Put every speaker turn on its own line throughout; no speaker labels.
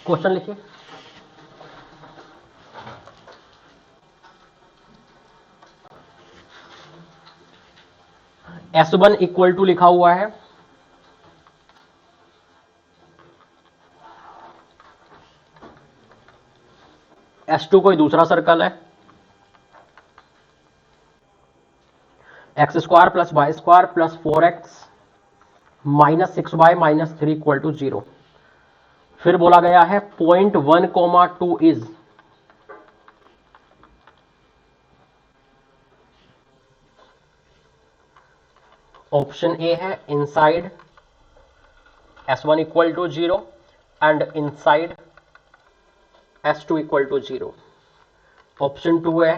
Question लिखिए। S1 equal to लिखा हुआ है S2 कोई दूसरा सर्कल है, x square plus y square plus 4x minus 6y minus 3 equal to 0। फिर बोला गया है पॉइंट 1,2 इज ऑप्शन ए है inside S1 equal to 0 and inside S2 equal to 0। Option 2 है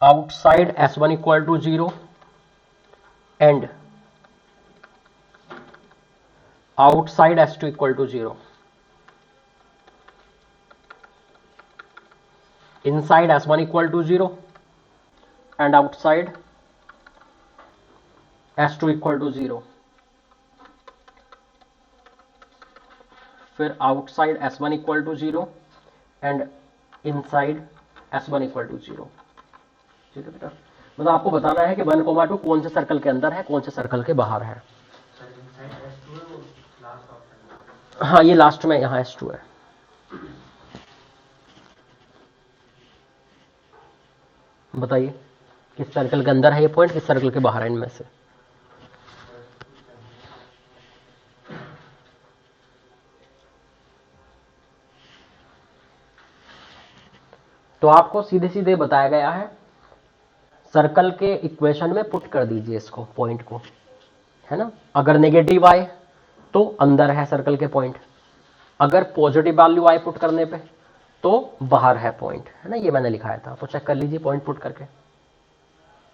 outside S1 equal to 0 and outside S2 equal to 0. Inside S1 equal to 0 and outside S2 equal to 0. फिर outside S1 equal to 0 and inside S1 equal to 0. ठीक है बेटा, मतलब आपको बताना है कि 1,2 कौन से सर्कल के अंदर है, कौन से सर्कल के बाहर है। हाँ ये लास्ट में यहाँ S2 है। बताइए किस सर्कल के अंदर है ये पॉइंट, किस सर्कल के बाहर है इनमें से। तो आपको सीधे सीधे बताया गया है सर्कल के इक्वेशन में पुट कर दीजिए इसको, पॉइंट को, है ना। अगर नेगेटिव आए तो अंदर है सर्कल के पॉइंट, अगर पॉजिटिव वैल्यू आए पुट करने पे तो बाहर है पॉइंट, है ना। ये मैंने लिखाया था, तो चेक कर लीजिए पॉइंट पुट करके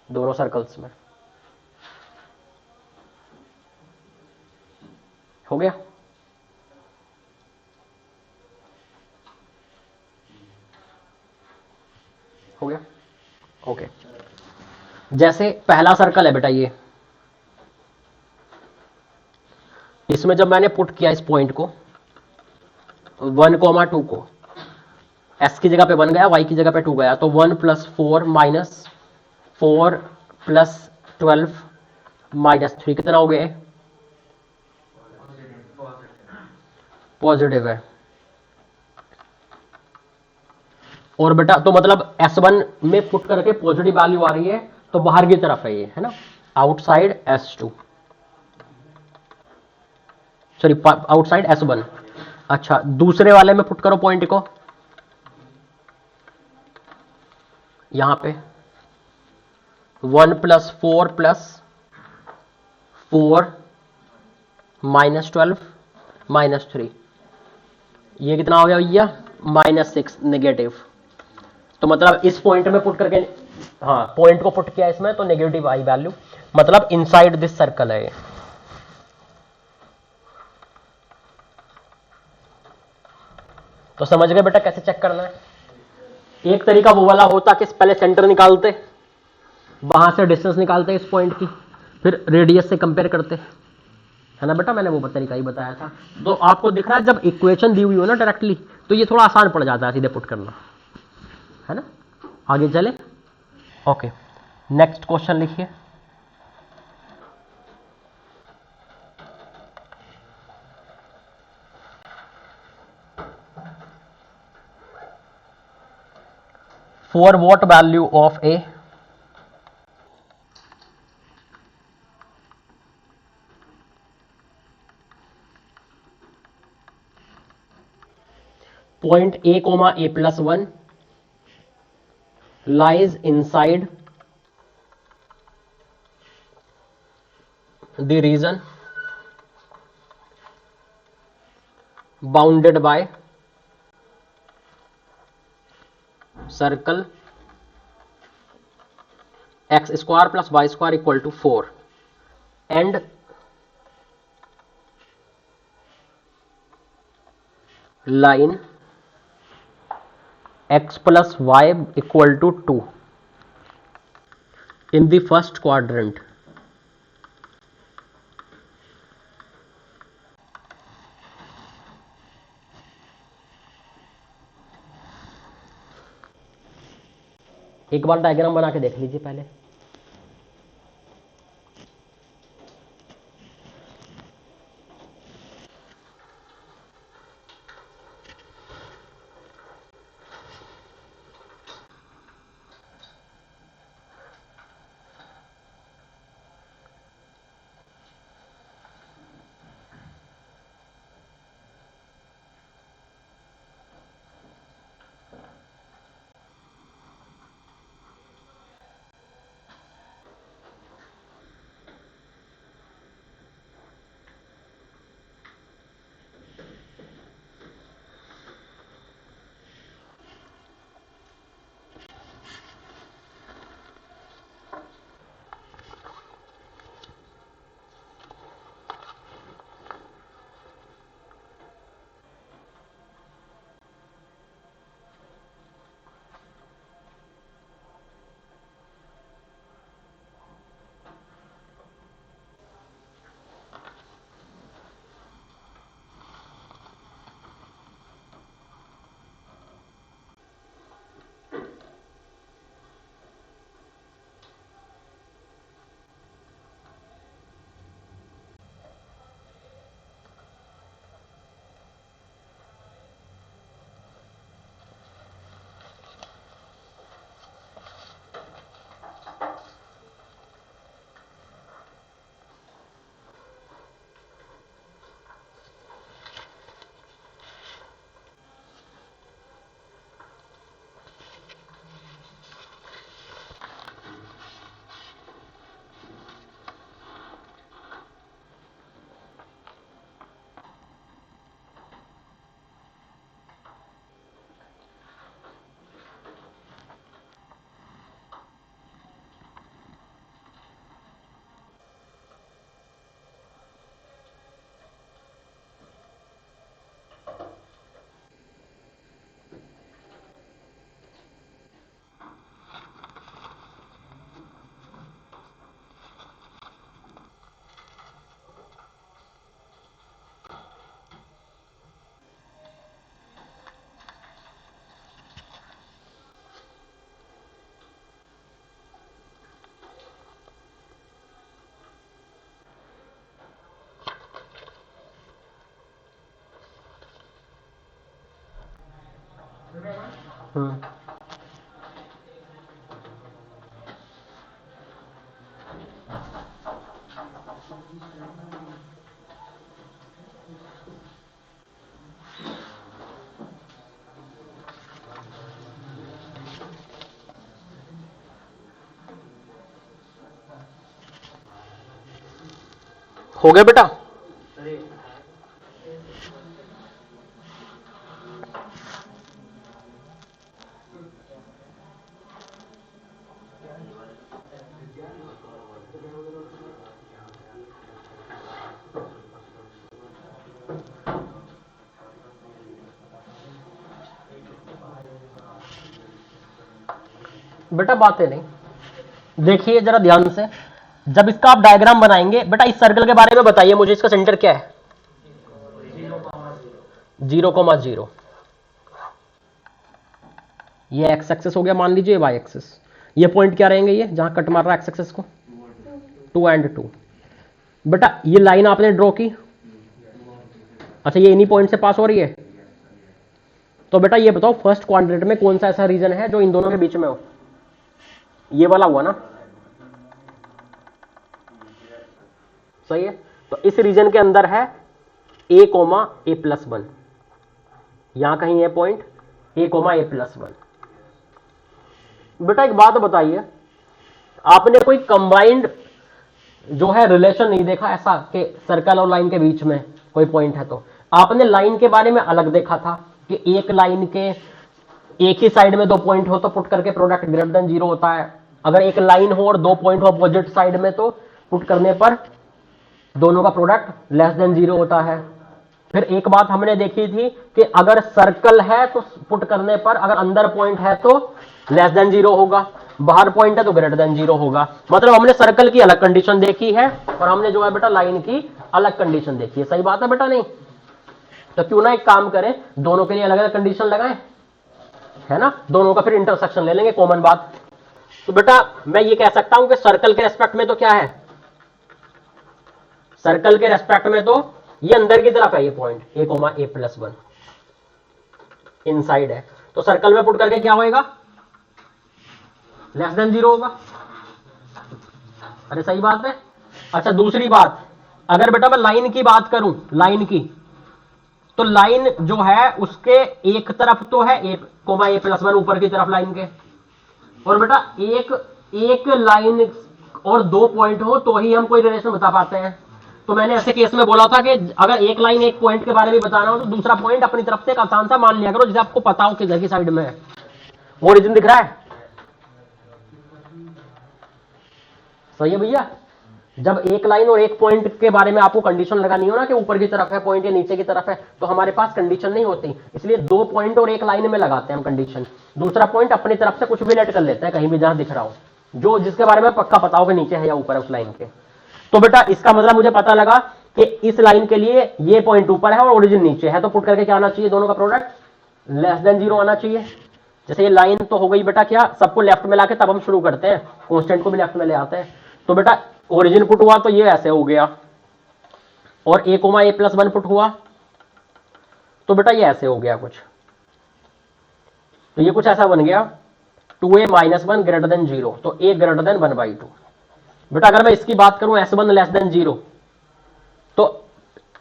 दोनों सर्कल्स में। हो गया। हो गया ओके। जैसे पहला सर्कल है बेटा ये, इसमें जब मैंने पुट किया इस पॉइंट को 1,2 को, s की जगह पे 1 गया, y की जगह पे 2 गया, तो 1 + 4 माइनस 4 + 12 माइनस 3 कितना हो गया? पॉजिटिव है। और बेटा तो मतलब S1 में पुट करके पॉजिटिव वैल्यू आ रही है तो बाहर की तरफ है ये, है ना, outside S2, sorry outside S1। अच्छा दूसरे वाले में पुट करो पॉइंट को, यहां पे 1 + 4 + 4 माइनस 12 माइनस 3, ये कितना हो गया भैया? -6 नेगेटिव। तो मतलब इस पॉइंट में पुट करके, हाँ पॉइंट को पुट किया इसमें तो नेगेटिव आई वैल्यू, मतलब इनसाइड दिस सर्कल है ये। तो समझ गए बेटा कैसे चेक करना है। एक तरीका वो वाला होता कि पहले सेंटर निकालते, वहां से डिस्टेंस निकालते इस पॉइंट की, फिर रेडियस से कंपेयर करते, है ना बेटा। मैंने वो तरीका ही बताया था। तो आपको दिख रहा है जब इक्वेशन दी हुई हो ना डायरेक्टली, तो ये थोड़ा आसान पड़ जाता है सीधे पुट करना, है ना। आगे चले। ओके नेक्स्ट क्वेश्चन लिखिए। For what value of a point a comma a plus 1 lies inside the region bounded by circle x square plus y square equal to 4 and line x plus y equal to 2 in the first quadrant एक बार diagram बना के देख लीजिए पहले। हो गया बेटा? बेटा बातें नहीं, देखिए जरा ध्यान से। जब इसका आप डायग्राम बनाएंगे बेटा, इस सर्कल के बारे में बताइए मुझे, इसका सेंटर क्या है? 0,0। ये एक्स एक्सेस हो गया, मान लीजिए वाई एक्सेस। ये पॉइंट क्या रहेंगे? ये जहां कट मार रहा है एक्स एक्सेस को, 2 and 2। बेटा ये लाइन आपने ड्रॉ की, अच्छा ये इन्हीं पॉइंट से पास हो रही है। तो बेटा ये बताओ फर्स्ट क्वाड्रेंट में कौन सा ऐसा रीजन है जो इन दोनों के बीच में हो? ये वाला हुआ ना, सही है। तो इस रीजन के अंदर है a,a+1, यहां कहीं है पॉइंट a,a+1। बेटा एक बात बताइए, आपने कोई कंबाइंड जो है रिलेशन नहीं देखा ऐसा कि सर्कल और लाइन के बीच में कोई पॉइंट है? तो आपने लाइन के बारे में अलग देखा था कि एक लाइन के एक ही साइड में 2 पॉइंट हो तो पुट करके प्रोडक्ट ग्रेटर देन 0 होता है। अगर एक लाइन हो और 2 पॉइंट हो अपोजिट साइड में तो पुट करने पर दोनों का प्रोडक्ट लेस देन 0 होता है। फिर एक बात हमने देखी थी कि अगर सर्कल है तो पुट करने पर अगर अंदर पॉइंट है तो लेस देन 0 होगा, बाहर पॉइंट है तो ग्रेटर देन 0 होगा। मतलब हमने सर्कल की अलग कंडीशन देखी है और हमने जो है बेटा लाइन की अलग कंडीशन देखी है। सही बात है बेटा? नहीं तो क्यों ना एक काम करें, दोनों के लिए अलग अलग कंडीशन लगाएं, है ना? दोनों का फिर इंटरसेक्शन ले लेंगे, कॉमन बात। तो बेटा मैं ये कह सकता हूं कि सर्कल के रेस्पेक्ट में तो क्या है, सर्कल के रेस्पेक्ट में तो ये अंदर की तरफ है, ये पॉइंट a,a+1 इनसाइड है, तो सर्कल में पुट करके क्या होएगा, लेस देन 0 होगा। अरे सही बात है। अच्छा दूसरी बात, अगर बेटा मैं लाइन की बात करूं, लाइन की, तो लाइन जो है उसके एक तरफ तो है a,a+1 ऊपर की तरफ लाइन के, और बेटा एक लाइन और 2 पॉइंट हो तो ही हम कोई रिलेशन बता पाते हैं। तो मैंने ऐसे केस में बोला था कि अगर एक लाइन एक पॉइंट के बारे में बताना हो तो दूसरा पॉइंट अपनी तरफ से एक आसान सा मान लिया करो, जिसे आपको पता हो किधर की साइड में है। ओरिजिन दिख रहा है, सही है भैया। जब एक लाइन और एक पॉइंट के बारे में आपको कंडीशन लगानी हो ना कि ऊपर की तरफ है पॉइंट या नीचे की तरफ है, तो हमारे पास कंडीशन नहीं होती, इसलिए 2 पॉइंट और एक लाइन में लगाते हैं हम कंडीशन, दूसरा पॉइंट अपनी तरफ से कुछ भी लेट कर लेते हैं कहीं भी जहां दिख रहा हो, जो जिसके बारे में पक्का पता हो कि नीचे है या ऊपर है उस लाइन के। तो बेटा इसका मतलब मुझे पता लगा कि इस लाइन के लिए ये पॉइंट ऊपर है और ओरिजिन नीचे है, तो पुट करके क्या आना चाहिए, दोनों का प्रोडक्ट लेस देन 0 आना चाहिए। जैसे ये लाइन तो हो गई बेटा क्या, सबको लेफ्ट में लाके तब हम शुरू करते हैं, कॉन्स्टेंट को भी लेफ्ट में ले आते हैं। तो बेटा ओरिजिन पुट हुआ तो ये ऐसे हो गया, और a,a+1 पुट हुआ तो बेटा ये ऐसे हो गया कुछ, तो ये कुछ ऐसा बन गया 2a-1 ग्रेटर देन 0, तो a ग्रेटर देन 1/2। बेटा अगर मैं इसकी बात करूं s1 लेस देन 0, तो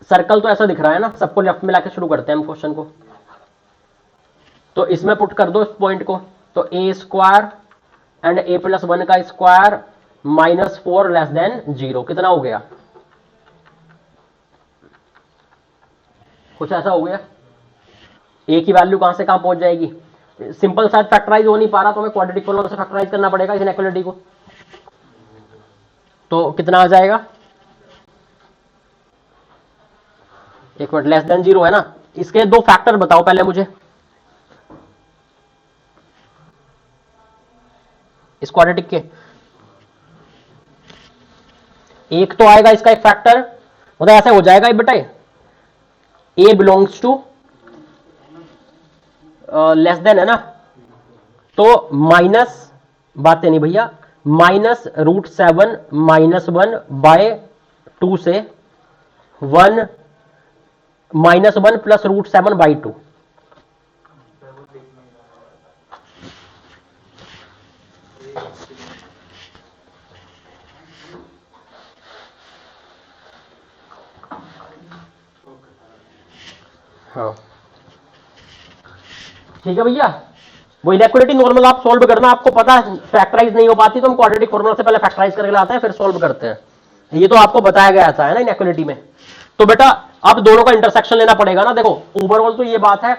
सर्कल तो ऐसा दिख रहा है ना, सबको लेफ्ट में लाके शुरू करते हैं हम क्वेश्चन को, तो इसमें पुट कर दो इस पॉइंट को, तो a² एंड a+1 का स्क्वायर -4 लेस देन 0 कितना हो गया, कुछ ऐसा हो गया। a की वैल्यू कहां से कहां पहुंच जाएगी, सिंपल साइड फैक्टराइज हो नहीं पा रहा तो हमें क्वाड्रेटिक फॉर्मूला से फैक्टराइज करना पड़ेगा इस इनइक्वालिटी को, तो कितना आ जाएगा, एक मिनट, लेस देन 0 है ना, इसके 2 फैक्टर बताओ पहले मुझे इस क्वाड्रेटिक के। एक तो आएगा इसका एक फैक्टर, मतलब ऐसे हो जाएगा बेटा, a belongs to less than है ना, तो माइनस, बातें नहीं भैया, -√7 -1/2 से 1 -1 + √7/2। हाँ ठीक है भैया, वो इनइक्वालिटी नॉर्मल आप सॉल्व करना, आपको पता है फैक्टराइज नहीं हो पाती तो हम क्वाड्रेटिक फॉर्मूला से पहले फैक्टराइज करके लाते हैं फिर सॉल्व करते हैं, ये तो आपको बताया गया था है ना इनइक्वालिटी में। तो बेटा अब दोनों का इंटरसेक्शन लेना पड़ेगा ना, देखो ओवरऑल तो ये बात है,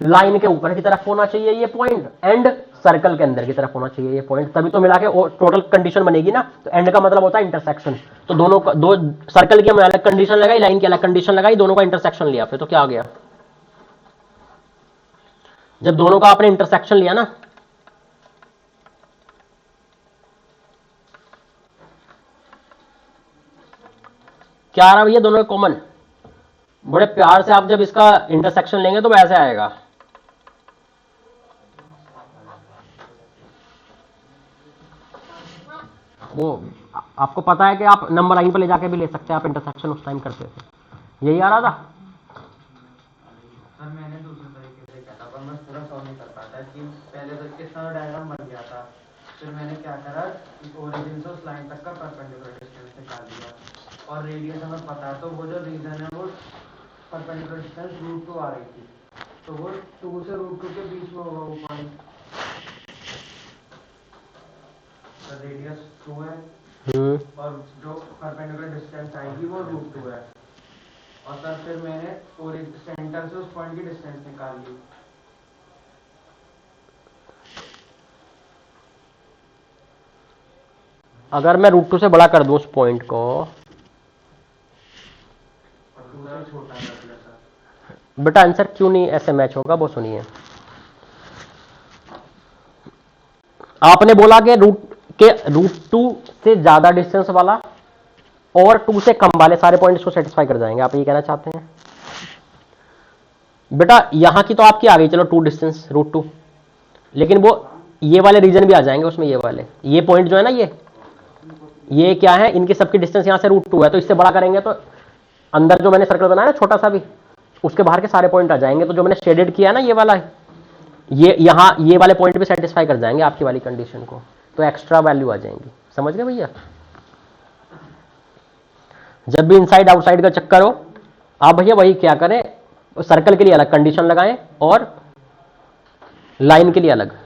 लाइन के ऊपर की तरफ होना चाहिए ये पॉइंट एंड सर्कल के अंदर की तरफ होना चाहिए ये पॉइंट, तभी तो मिला के टोटल कंडीशन बनेगी ना, तो एंड का मतलब होता है इंटरसेक्शन। तो दोनों का, दो सर्कल की हमने अलग कंडीशन लगाई, लाइन की अलग कंडीशन लगाई, दोनों का इंटरसेक्शन लिया, फिर तो क्या आ गया, जब दोनों का आपने इंटरसेक्शन लिया ना, क्या आ रहा भैया, दोनों का कॉमन, बड़े प्यार से आप जब इसका इंटरसेक्शन लेंगे तो वैसे आएगा, वो आपको पता है कि आप नंबर लाइन पर ले जाके भी ले सकते हैं आप इंटरसेक्शन, उस टाइम करते थे, यही आ रहा था।
सर मैंने दूसरे तरीके से किया था पर मैं पूरा सॉल्व नहीं कर पाता कि पहले तो इस तरह डायग्राम बन गया था, फिर मैंने क्या करा, ओरिजिन से उस लाइन तक का परपेंडिकुलर डिस्टेंस निकाल दिया, और रेडियस हमें पता है, तो वो जो रीजन है वो परपेंडिकुलर डिस्टेंस √2 आ रही थी, तो वो 2 से √2 के बीच में होगा वो पॉइंट, तो रेडियस 2 है और जो परपेंडिकुलर डिस्टेंस आएगी वो √2 है, और सर फिर मैंने सेंटर से उस पॉइंट की डिस्टेंस निकाल ली।
अगर मैं √2 से बड़ा कर दूं उस पॉइंट को,
छोटा कर दिया सर,
बेटा आंसर क्यों नहीं ऐसे मैच होगा, वो सुनिए। आपने बोला कि √2 से ज्यादा डिस्टेंस वाला और 2 से कम वाले सारे पॉइंट्स को सेटिस्फाई कर जाएंगे, आप ये कहना चाहते हैं। बेटा यहां की तो आपकी आ गई, चलो 2 डिस्टेंस √2, लेकिन वो ये वाले रीजन भी आ जाएंगे उसमें, ये वाले, ये पॉइंट जो है ना, ये क्या है, इनकी सबकी डिस्टेंस यहां से √2 है, तो इससे बड़ा करेंगे तो अंदर जो मैंने सर्कल बनाया ना छोटा सा भी, उसके बाहर के सारे पॉइंट आ जाएंगे। तो जो मैंने शेडेड किया है ना ये वाला, ये यहां ये वाले पॉइंट भी सेटिस्फाई कर जाएंगे आपकी वाली कंडीशन को, तो एक्स्ट्रा वैल्यू आ जाएंगी। समझ गए भैया? जब भी इनसाइड आउटसाइड का चक्कर हो, आप भैया वही क्या करें, सर्कल के लिए अलग कंडीशन लगाएं और लाइन के लिए अलग।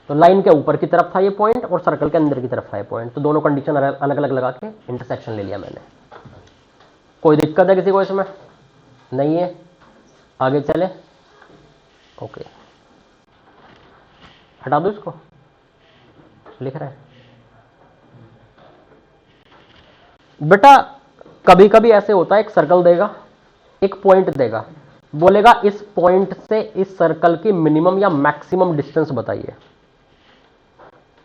तो लाइन के ऊपर की तरफ था ये पॉइंट और सर्कल के अंदर की तरफ था ये पॉइंट, तो दोनों कंडीशन अलग अलग लगा के इंटरसेक्शन ले लिया मैंने। कोई दिक्कत है किसी को इसमें? नहीं है? आगे चले? ओके, हटा दो इसको, लिख रहा है बेटा। कभी कभी ऐसे होता है, एक सर्कल देगा, एक पॉइंट देगा, बोलेगा इस पॉइंट से इस सर्कल की मिनिमम या मैक्सिमम डिस्टेंस बताइए।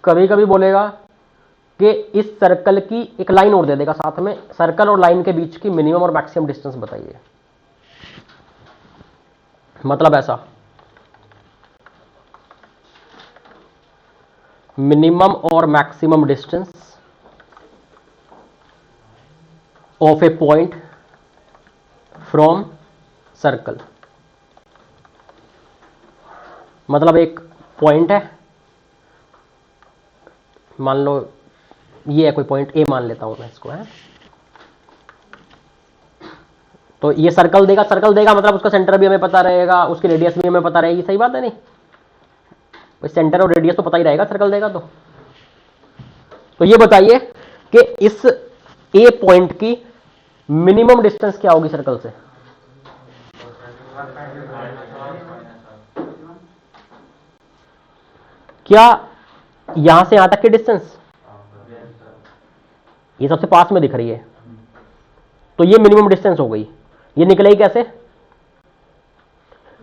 कभी कभी बोलेगा कि इस सर्कल की एक लाइन और दे देगा साथ में, सर्कल और लाइन के बीच की मिनिमम और मैक्सिमम डिस्टेंस बताइए। मतलब ऐसा, मिनिमम और maximum distance of A point from circle. मतलब एक पॉइंट है, मान लो ये है कोई पॉइंट ए, मान लेता हूं मैं इसको, है। तो ये सर्कल देगा, सर्कल देगा मतलब उसका सेंटर भी हमें पता रहेगा, उसकी रेडियस भी हमें पता रहेगी। सही बात है नहीं? सेंटर और रेडियस तो पता ही रहेगा सर्कल देगा तो ये बताइए कि इस ए पॉइंट की मिनिमम डिस्टेंस क्या होगी सर्कल से? क्या यहां से यहां तक की डिस्टेंस, ये सबसे पास में दिख रही है, तो ये मिनिमम डिस्टेंस हो गई। ये निकलेगी कैसे?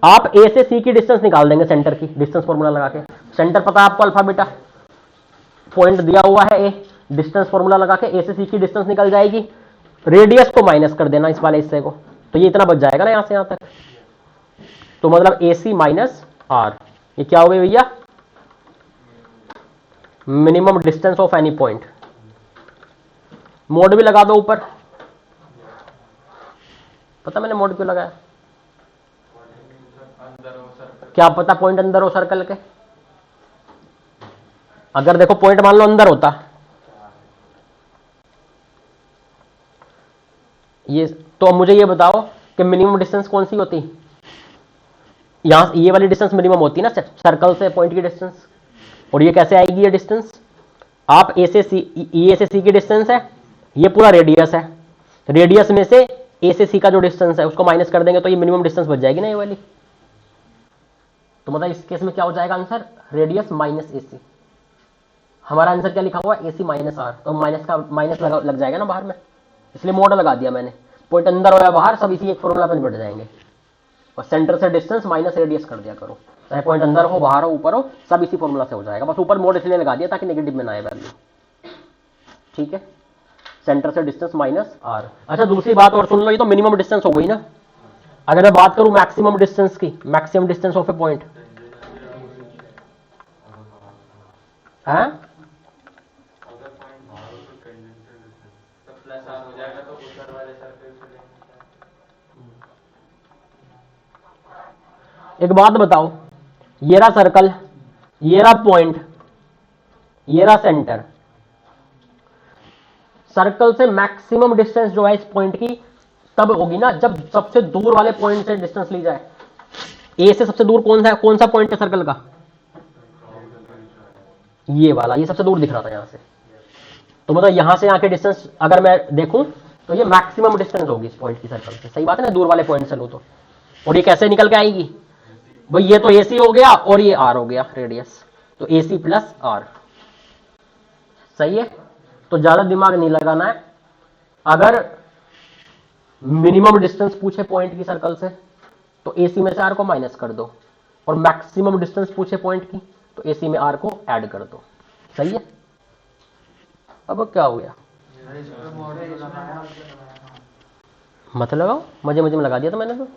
आप ए से सी की डिस्टेंस निकाल देंगे, सेंटर की डिस्टेंस फॉर्मूला लगा के। सेंटर पता है आपको अल्फा बीटा, पॉइंट दिया हुआ है ए, डिस्टेंस फॉर्मूला लगा के ए से सी की डिस्टेंस निकल जाएगी। रेडियस को माइनस कर देना इस वाले हिस्से को, तो ये इतना बच जाएगा ना यहां से यहां तक। तो मतलब ए सी माइनस आर, ये क्या हो गई भैया? Minimum distance of any point. Mode भी लगा दो ऊपर। पता मैंने मोड क्यों लगाया? क्या पता पॉइंट अंदर हो सर्कल के। अगर देखो पॉइंट मान लो अंदर होता, ये तो मुझे ये बताओ कि मिनिमम डिस्टेंस कौन सी होती? यहां ये वाली डिस्टेंस मिनिमम होती है ना सर्कल से पॉइंट की डिस्टेंस। और ये कैसे आएगी ये डिस्टेंस? आप ए से सी की डिस्टेंस है, ये पूरा रेडियस है, रेडियस में से ए से सी का जो डिस्टेंस है उसको माइनस कर देंगे तो ये मिनिमम डिस्टेंस बच जाएगी ना ये वाली। तो मतलब इस केस में क्या हो जाएगा आंसर? रेडियस माइनस ए सी। हमारा आंसर क्या लिखा हुआ है? ए सी माइनस आर, तो माइनस का माइनस लग जाएगा ना बाहर में, इसलिए मोड लगा दिया मैंने। पॉइंट अंदर हो या बाहर सब इसी एक फॉर्मूला पे बढ़ जाएंगे। और सेंटर से डिस्टेंस माइनस रेडियस कर दिया करो, चाहे पॉइंट अंदर हो बाहर हो ऊपर हो, सब इसी फॉर्मूला से हो जाएगा। बस ऊपर मोड इसलिए लगा दिया ताकि नेगेटिव में ना आए वैल्यू। ठीक है, सेंटर से डिस्टेंस माइनस आर। अच्छा दूसरी बात और सुन लो, ये तो मिनिमम डिस्टेंस हो गई ना। अगर मैं बात करूं मैक्सिमम डिस्टेंस की, maximum distance of A point है, एक बात बताओ, ये रहा सर्कल, ये रहा पॉइंट, ये रहा सेंटर। सर्कल से मैक्सिमम डिस्टेंस जो है इस पॉइंट की तब होगी ना जब सबसे दूर वाले पॉइंट से डिस्टेंस ली जाए। ए से सबसे दूर कौन सा पॉइंट है सर्कल का? ये वाला, ये सबसे दूर दिख रहा था यहां से। तो मतलब यहां से यहां के डिस्टेंस अगर मैं देखूं तो ये मैक्सिमम डिस्टेंस होगी इस पॉइंट की सर्कल से। सही बात है ना? दूर वाले पॉइंट से लो तो। और ये कैसे निकल के आएगी भाई? ये तो AC हो गया और ये R हो गया रेडियस, तो AC प्लस R। सही है? तो ज्यादा दिमाग नहीं लगाना है। अगर मिनिमम डिस्टेंस पूछे पॉइंट की सर्कल से तो AC में से R को माइनस कर दो, और मैक्सिमम डिस्टेंस पूछे पॉइंट की तो AC में R को ऐड कर दो। सही है? अब क्या हो गया? मत लगाओ, मजे मजे में लगा दिया था मैंने तो।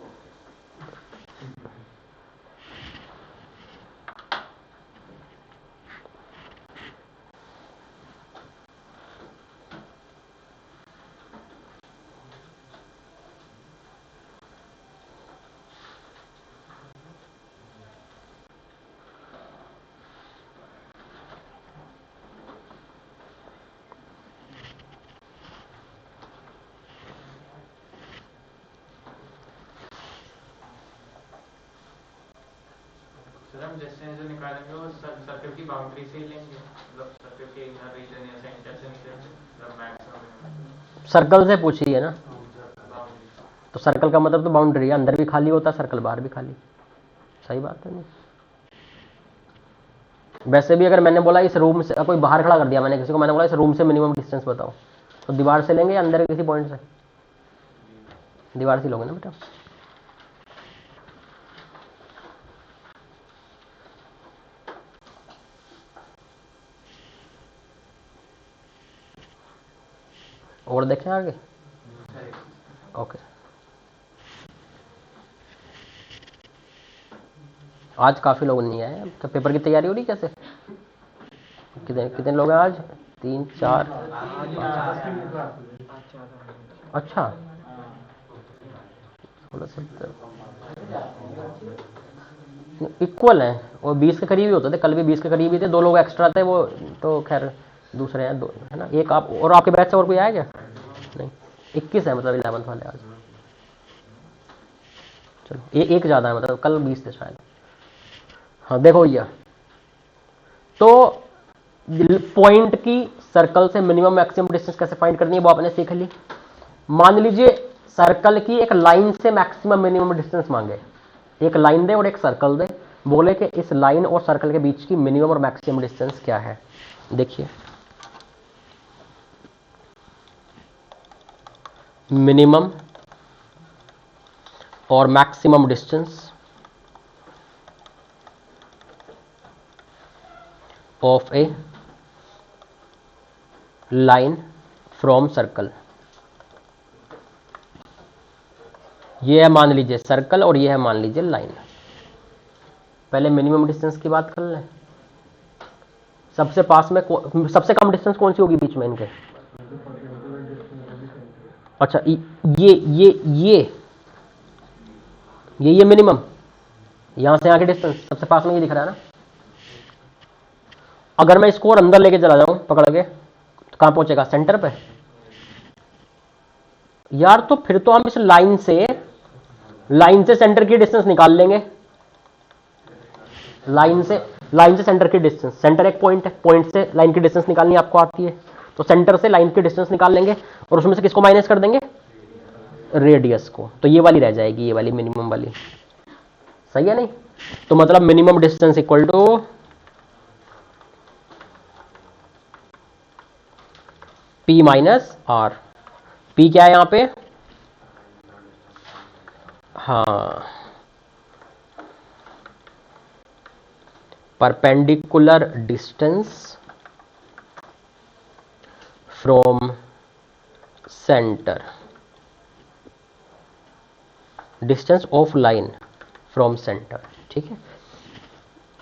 सर हम डिस्टेंस जो निकालेंगे वो सर्कल की बाउंड्री से ही लेंगे, मतलब सर्कल के इनर रीजन या सेंटर से निकलेंगे, मतलब मैक्सिमम
सर्कल से पूछी है ना,
बाउंड्री।
तो सर्कल का मतलब तो बाउंड्री है, अंदर भी खाली होता है सर्कल, बाहर भी खाली। सही बात है नहीं? वैसे भी अगर मैंने बोला इस रूम से, कोई बाहर खड़ा कर दिया मैंने किसी को, मैंने बोला इस रूम से मिनिमम डिस्टेंस बताओ, तो दीवार से लेंगे या अंदर किसी पॉइंट से? दीवार से लोगे ना बेटा। और देखें आगे। ओके, आज काफी लोग नहीं आए, तो पेपर की तैयारी हो रही कैसे? कितने कितने लोग हैं आज? 3 4 अच्छा, 16 इक्वल है, और 20 के करीब ही होते थे, कल भी 20 के करीब ही थे, 2 लोग एक्स्ट्रा थे, वो तो खैर दूसरे हैं, 2 है ना। एक आप और आपके बैच से और कोई आया क्या? नहीं, 21 है मतलब 11th वाले आज। चलो एक ज़्यादा है, मतलब कल 20 थे शायद। हाँ देखो भैया, तो पॉइंट की सर्कल से मिनिमम मैक्सिमम डिस्टेंस कैसे फाइंड करनी है वो आपने सीख ली। मान लीजिए सर्कल की एक लाइन से मैक्सिमम मिनिमम डिस्टेंस मांगे, एक लाइन दे और एक सर्कल दे, बोले कि इस लाइन और सर्कल के बीच की मिनिमम और मैक्सिमम डिस्टेंस क्या है। देखिए, मिनिमम और maximum distance of A line from circle. ये है मान लीजिए सर्कल और ये है मान लीजिए लाइन। पहले मिनिमम डिस्टेंस की बात कर लें। सबसे पास में सबसे कम डिस्टेंस कौन सी होगी बीच में इनके? अच्छा, ये मिनिमम, यहां से यहां की डिस्टेंस सबसे पास में ये दिख रहा है ना। अगर मैं इसको और अंदर लेके चला जाऊं पकड़ के, तो कहां पहुंचेगा? सेंटर पे। यार तो फिर तो हम इस लाइन से सेंटर की डिस्टेंस निकाल लेंगे। लाइन से सेंटर की डिस्टेंस, सेंटर एक पॉइंट है, पॉइंट से लाइन की डिस्टेंस निकालनी आपको आती है, तो सेंटर से लाइन की डिस्टेंस निकाल लेंगे और उसमें से किसको माइनस कर देंगे? रेडियस को। तो ये वाली रह जाएगी, ये वाली मिनिमम वाली। सही है नहीं? तो मतलब minimum distance equal to P minus R। P क्या है यहां पे? हाँ, perpendicular distance from centre, distance of line from centre. ठीक है।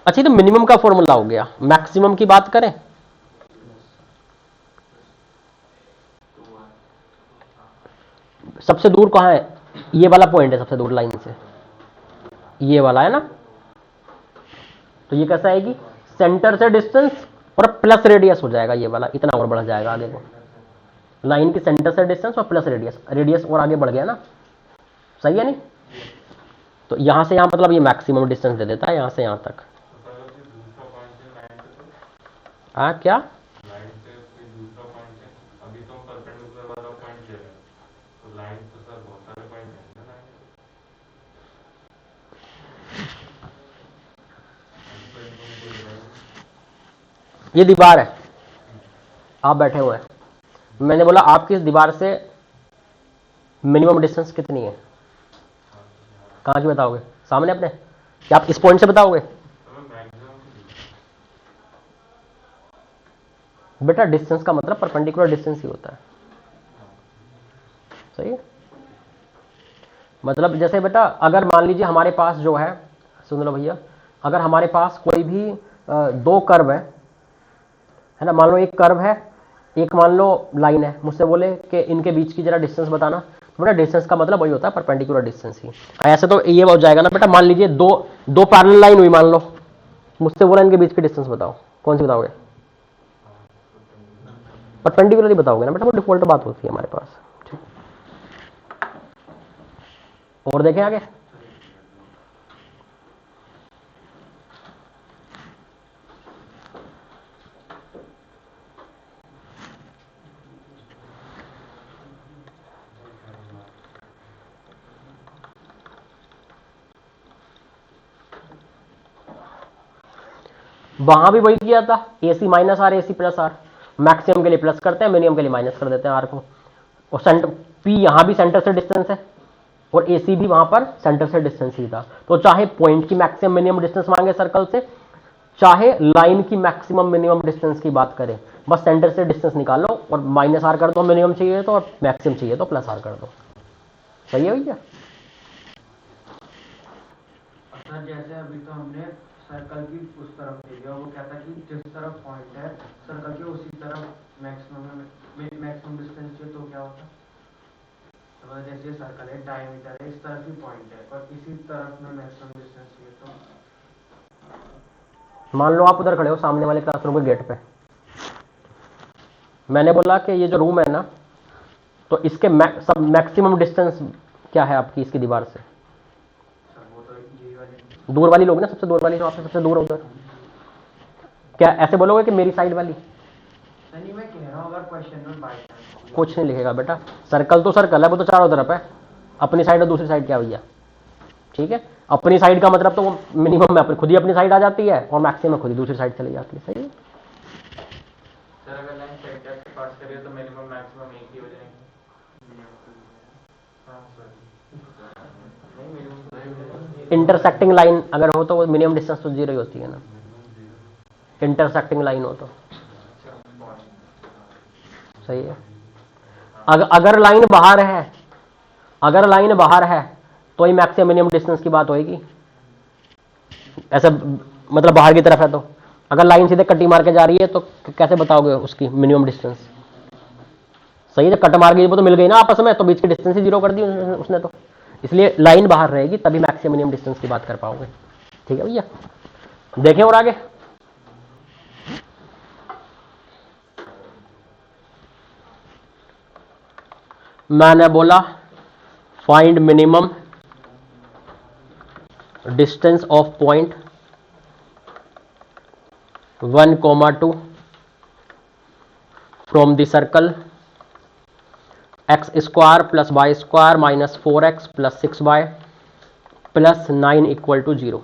अच्छा, तो मिनिमम का फॉर्मूला हो गया। मैक्सिमम की बात करें, सबसे दूर कहां है? ये वाला पॉइंट है सबसे दूर लाइन से, ये वाला है ना। तो ये कैसा आएगी? सेंटर से डिस्टेंस और प्लस रेडियस हो जाएगा, ये वाला इतना और बढ़ जाएगा आगे को। लाइन की सेंटर से डिस्टेंस और प्लस रेडियस, रेडियस और आगे बढ़ गया ना। सही है नहीं? तो यहां से यहां मतलब ये मैक्सिमम डिस्टेंस दे देता है यहां से यहां तक। हाँ क्या? ये दीवार है, आप बैठे हुए हैं, मैंने बोला आपकी इस दीवार से मिनिमम डिस्टेंस कितनी है? कहां की बताओगे? सामने अपने? क्या आप इस पॉइंट से बताओगे? बेटा डिस्टेंस का मतलब परपेंडिकुलर डिस्टेंस ही होता है। सही है? मतलब जैसे बेटा अगर मान लीजिए हमारे पास जो है, सुन लो भैया, अगर हमारे पास कोई भी दो कर्व है ना, मान लो एक कर्व है, एक मान लो लाइन है, मुझसे बोले कि इनके बीच की जरा डिस्टेंस बताना, तो बेटा डिस्टेंस का मतलब वही होता है परपेंडिकुलर डिस्टेंस ही। ऐसे तो ये हो जाएगा ना बेटा, मान लीजिए दो पैरेलल लाइन हुई मान लो, मुझसे बोला इनके बीच की डिस्टेंस बताओ, कौन सी बताओगे? परपेंडिकुलर ही बताओगे ना बेटा, वो डिफॉल्ट बात होती है हमारे पास। ठीक, और देखें आगे। वहां भी वही किया था, AC minus R AC plus R, maximum के लिए प्लस करते हैं, मिनिमम के लिए माइनस कर देते हैं आर को, और सेंटर P यहां भी सेंटर से डिस्टेंस है, और AC भी वहां पर सेंटर से डिस्टेंस ही था। तो चाहे पॉइंट की मैक्सिमम मिनिमम डिस्टेंस मांगे सर्कल से, चाहे लाइन की मैक्सिमम मिनिमम डिस्टेंस की बात करें, बस सेंटर से डिस्टेंस निकालो और माइनस आर कर दो मिनिमम चाहिए तो, और मैक्सिमम चाहिए तो प्लस आर कर दो। सही है भैया?
सर जैसे अभी तो हमने सर्कल की उस तरफ ले लिया, वो कहता कि जिस तरफ पॉइंट है सर्कल के उसी तरफ मैक्सिमम डिस्टेंस चाहिए, तो क्या होता? तो जैसे सर्कल है, डायमीटर है, इस तरफ ही पॉइंट है और इसी तरफ में मैक्सिमम डिस्टेंस चाहिए, तो
मान लो आप उधर खड़े हो सामने वाले क्लासरूम के गेट पे, मैंने बोला कि ये जो रूम है ना, तो इसके सब मैक्सिमम डिस्टेंस क्या है आपकी इसकी दीवार से?
वो तो यही वाली
दूर वाली लोग ना, सबसे दूर वाली जो आपसे सबसे दूर है उधर, क्या ऐसे बोलोगे कि मेरी साइड वाली?
नहीं, मैं कह रहा हूँ अगर क्वेश्चन में बाय चांस
कुछ नहीं लिखेगा बेटा, सर्कल तो सर्कल है, वो तो चारों तरफ है, अपनी साइड और दूसरी साइड क्या भैया? ठीक है, अपनी साइड का मतलब तो वो मिनिमम में खुद ही अपनी साइड आ जाती है और मैक्सिमम में खुद ही दूसरी साइड चली जाती है। सही है
सर, अगर लाइन सेंटर से पास करिए तो मिनिमम मैक्सिमम एक ही हो जाएंगे। हाँ सर, नहीं मिनिमम
इंटरसेक्टिंग लाइन अगर हो तो मिनिमम डिस्टेंस तो जीरो ही होती है ना, इंटरसेक्टिंग लाइन हो तो। सही है, अगर लाइन बाहर है, अगर लाइन बाहर है तो ही मैक्सिमम मिनिमम डिस्टेंस की बात होगी, ऐसा मतलब बाहर की तरफ है तो। अगर लाइन सीधे कटी मार के जा रही है तो कैसे बताओगे उसकी मिनिमम डिस्टेंस? सही है, जब कट मार गई वो तो मिल गई ना आपस में, तो बीच की डिस्टेंस ही जीरो कर दी उसने तो, इसलिए लाइन बाहर रहेगी तभी मैक्सिमम मिनिमम डिस्टेंस की बात कर पाओगे। ठीक है भैया, देखें और आगे। मैंने बोला find minimum distance of point 1,2 from the circle x² plus y² minus 4x plus 6y plus 9 equal to 0।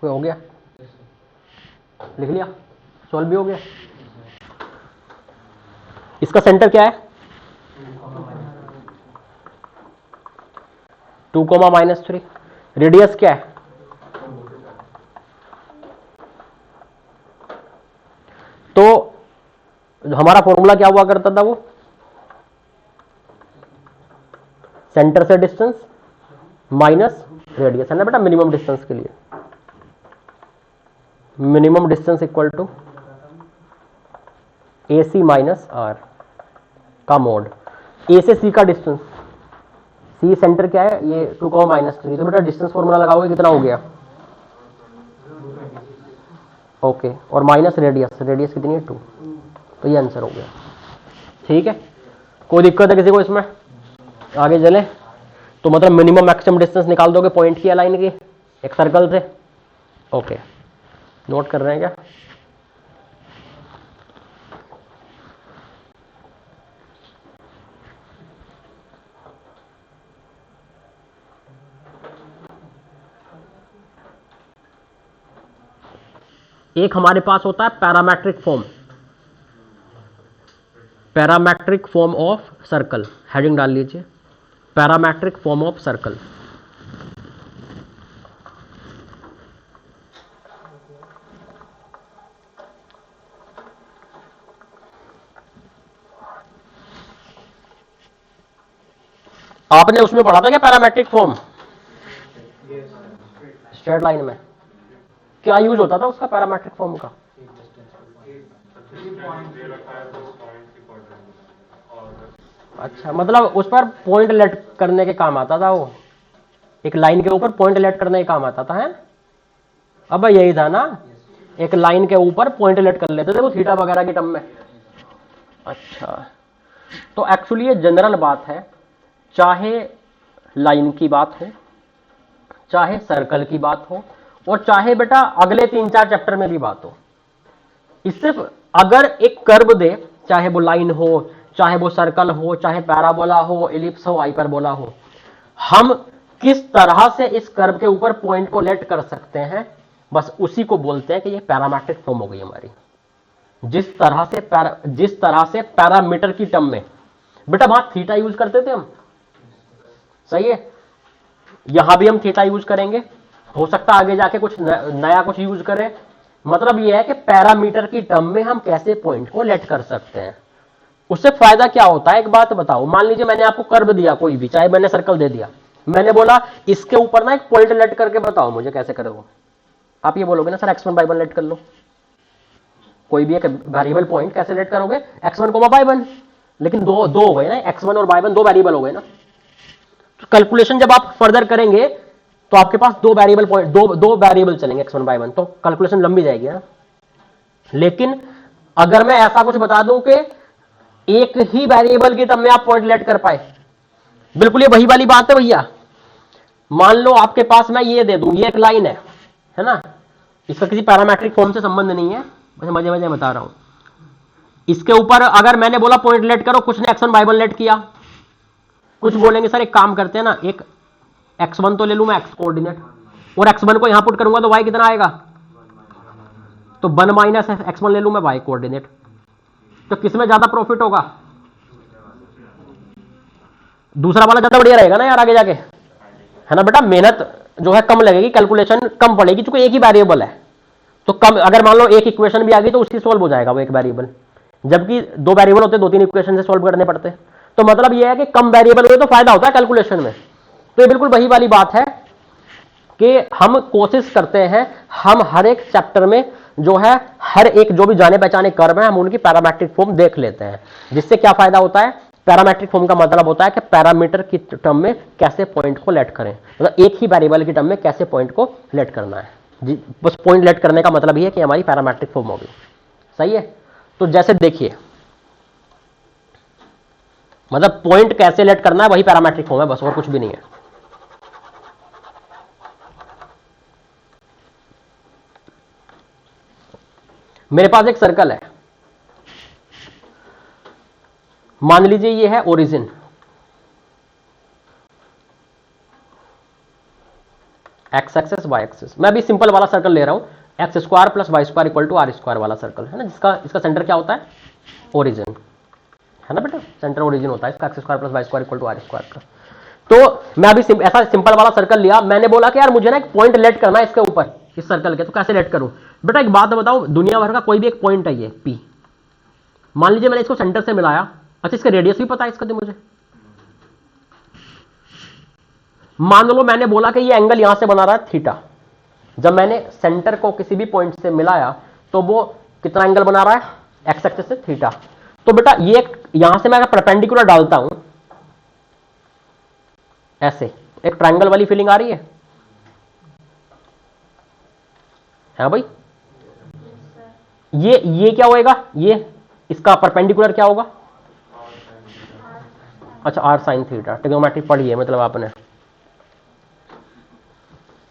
हो गया, लिख लिया, सॉल्व भी हो गया। इसका सेंटर क्या है? 2,-3। रेडियस क्या है? तो हमारा फॉर्मूला क्या हुआ करता था, वो सेंटर से डिस्टेंस माइनस रेडियस है ना बेटा, मिनिमम डिस्टेंस के लिए। Minimum distance equal to A C minus R का मोड। ए से सी का डिस्टेंस, सी सेंटर क्या है, ये 2 माइनस 3, तो बेटा डिस्टेंस फॉर्मूला लगाओगे कितना हो गया, ओके, और माइनस रेडियस, रेडियस कितनी है 2, तो ये आंसर हो गया। ठीक है, कोई दिक्कत है किसी को इसमें, आगे चले। तो मतलब मिनिमम मैक्सिमम डिस्टेंस निकाल दोगे पॉइंट की या लाइन की, एक सर्कल से। ओके, नोट कर रहे हैं क्या? एक हमारे पास होता है parametric form, parametric form of circle, heading डाल लीजिए, पैरामेट्रिक फॉर्म ऑफ सर्कल। आपने उसमें पढ़ा था क्या पैरामेट्रिक फॉर्म, स्ट्रेट लाइन में? क्या यूज होता था उसका, पैरामेट्रिक फॉर्म का? अच्छा, मतलब उस पर पॉइंट लेट करने के काम आता था वो, एक लाइन के ऊपर पॉइंट लेट करने के काम आता था, है? अब यही था ना, एक लाइन के ऊपर पॉइंट लेट कर लेते थे वो थीटा वगैरह की टर्म में। अच्छा, तो एक्चुअली ये जनरल बात है, चाहे लाइन की बात हो, चाहे सर्कल की बात हो, और चाहे बेटा अगले 3-4 चैप्टर में भी बात हो। इससे अगर एक कर्व दे, चाहे वो लाइन हो, चाहे वो सर्कल हो, चाहे पैराबोला हो, एलिप्स हो, हाइपरबोला हो, हम किस तरह से इस कर्व के ऊपर पॉइंट को लेट कर सकते हैं, बस उसी को बोलते हैं कि ये पैरामेट्रिक फॉर्म हो गई हमारी। जिस तरह से पैरामीटर की टर्म में, बेटा वहां थीटा यूज करते थे हम, सही है, यहां भी हम थीटा यूज करेंगे, हो सकता है आगे जाके कुछ नया कुछ यूज करें। मतलब यह है कि पैरामीटर की टर्म में हम कैसे पॉइंट को लेट कर सकते हैं। उससे फायदा क्या होता है, एक बात बताओ, मान लीजिए मैंने आपको कर्व दिया कोई भी, चाहे मैंने सर्कल दे दिया, मैंने बोला इसके ऊपर ना एक पॉइंट लेट करके बताओ मुझे कैसे करोगे। आप ये बोलोगे ना सर x1/1 लेट कर लो, कोई भी एक वेरिएबल पॉइंट कैसे लेट करोगे, x1, लेकिन दो हो गए ना, x1 और y1 दो वेरिएबल हो गए ना। तो कैलकुलेशन जब आप फर्दर करेंगे तो आपके पास दो वेरिएबल पॉइंट, दो वेरिएबल चलेंगे x1/1, तो कैलकुलेशन लंबी जाएगी ना। लेकिन अगर मैं ऐसा कुछ बता दूं कि एक ही वेरिएबल की टर्म में आप पॉइंट लेट कर पाए, बिल्कुल ये वही वाली बात है भैया। मान लो आपके पास मैं ये दे दूं, ये एक लाइन है ना, इसका किसी पैरामेट्रिक फॉर्म से संबंध नहीं है, मैं मजे मजे बता रहा हूं। इसके ऊपर अगर मैंने बोला पॉइंट लेट करो, कुछ ने x1/1 लेट किया, कुछ बोलेंगे सर एक काम करते हैं ना, एक x1 तो ले लूं मैं x कोऑर्डिनेट, और x1 को यहां पुट करूंगा तो y कितना आएगा, तो 1 - x1 ले लूं मैं y कोऑर्डिनेट। तो किसमें ज्यादा प्रॉफिट होगा, दूसरा वाला ज्यादा बढ़िया रहेगा ना यार आगे जाके, है ना बेटा। मेहनत जो है कम लगेगी, कैलकुलेशन कम पड़ेगी, क्योंकि एक ही वेरिएबल है तो कम। अगर मान लो एक इक्वेशन भी आ गई तो उसकी सोल्व हो जाएगा वो एक वेरिएबल, जबकि दो वेरिएबल होते 2-3 इक्वेशन से सोल्व करने पड़ते। तो मतलब ये है कि कम वेरिएबल हुए तो फायदा होता है कैलकुलेशन में। तो ये बिल्कुल वही वाली बात है कि हम कोशिश करते हैं, हम हर एक चैप्टर में जो है हर एक जो भी जाने पहचाने कर्व है हम उनकी पैरामेट्रिक फॉर्म देख लेते हैं। जिससे क्या फायदा होता है, पैरामेट्रिक फॉर्म का मतलब होता है कि पैरामीटर की टर्म में कैसे पॉइंट को लेट करें, मतलब एक ही वेरिएबल की टर्म में कैसे पॉइंट को लेट करना है। बस पॉइंट लेट करने का मतलब ये है कि हमारी पैरामेट्रिक फॉर्म होगी, सही है। तो जैसे देखिए, मतलब पॉइंट कैसे लेट करना है वही पैरामेट्रिक फॉर्म है, बस और कुछ भी नहीं है। मेरे पास एक सर्कल है, मान लीजिए ये है origin, x axis y axis. मैं अभी सिंपल वाला सर्कल ले रहा हूं, x² + y² = r² वाला सर्कल है ना, इसका सेंटर क्या होता है, ओरिजिन, है ना बेटा, सेंटर ओरिजिन होता है इसका, x² + y² = r² का। तो मैं अभी ऐसा सिंपल वाला सर्कल लिया, मैंने बोला कि यार मुझे ना एक पॉइंट लेट करना है इसके ऊपर, इस सर्कल के, तो कैसे लेट करूं। बेटा एक बात बताओ, दुनिया भर का कोई भी एक पॉइंट है ये P, मान लीजिए मैंने इसको सेंटर से मिलाया, अच्छा इसका रेडियस भी पता है इसका, दे मुझे। मान लो मैंने बोला कि ये एंगल यहां से बना रहा है थीटा, जब मैंने सेंटर को किसी भी पॉइंट से मिलाया तो वो कितना एंगल बना रहा है, एक्स एक्सिस से थीटा। तो बेटा ये यहां से मैं अगर परपेंडिकुलर डालता हूं ऐसे, एक ट्रायंगल वाली फीलिंग आ रही है? हाँ भाई, ये क्या होएगा, ये इसका परपेंडिकुलर क्या होगा? अच्छा आर साइन थीटा, ट्रिग्नोमेट्री पढ़ी है मतलब आपने।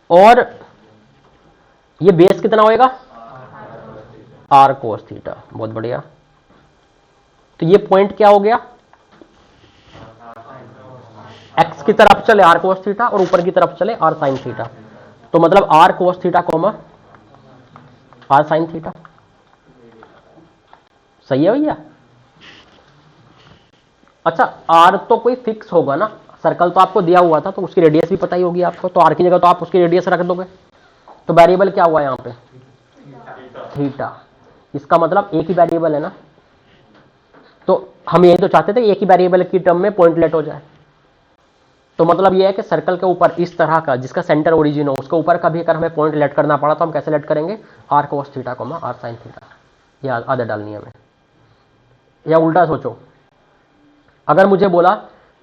और ये बेस कितना होएगा? आर कोस थीटा, बहुत बढ़िया। तो ये पॉइंट क्या हो गया? एक्स की तरफ चले आर कोस थीटा और ऊपर की तरफ चले आर साइन थीटा, तो मतलब r cos theta comma r sine theta. सही है भैया? अच्छा आर तो कोई फिक्स होगा ना, सर्कल तो आपको दिया हुआ था तो उसकी रेडियस भी पता ही होगी आपको, तो आर की जगह तो आप उसकी रेडियस रख दोगे। तो वेरिएबल क्या हुआ यहां पे? थीटा। इसका मतलब एक ही वेरिएबल है ना, तो हम यही तो चाहते थे एक ही वेरिएबल की टर्म में पॉइंट लेट हो जाए। तो मतलब यह है कि सर्कल के ऊपर इस तरह का जिसका सेंटर ओरिजिन हो, उसके ऊपर कभी अगर हमें पॉइंट लेट करना पड़ा तो हम कैसे लेट करेंगे? R cos theta comma r sine theta. यह आदत डालनी है हमें। या उल्टा सोचो, अगर मुझे बोला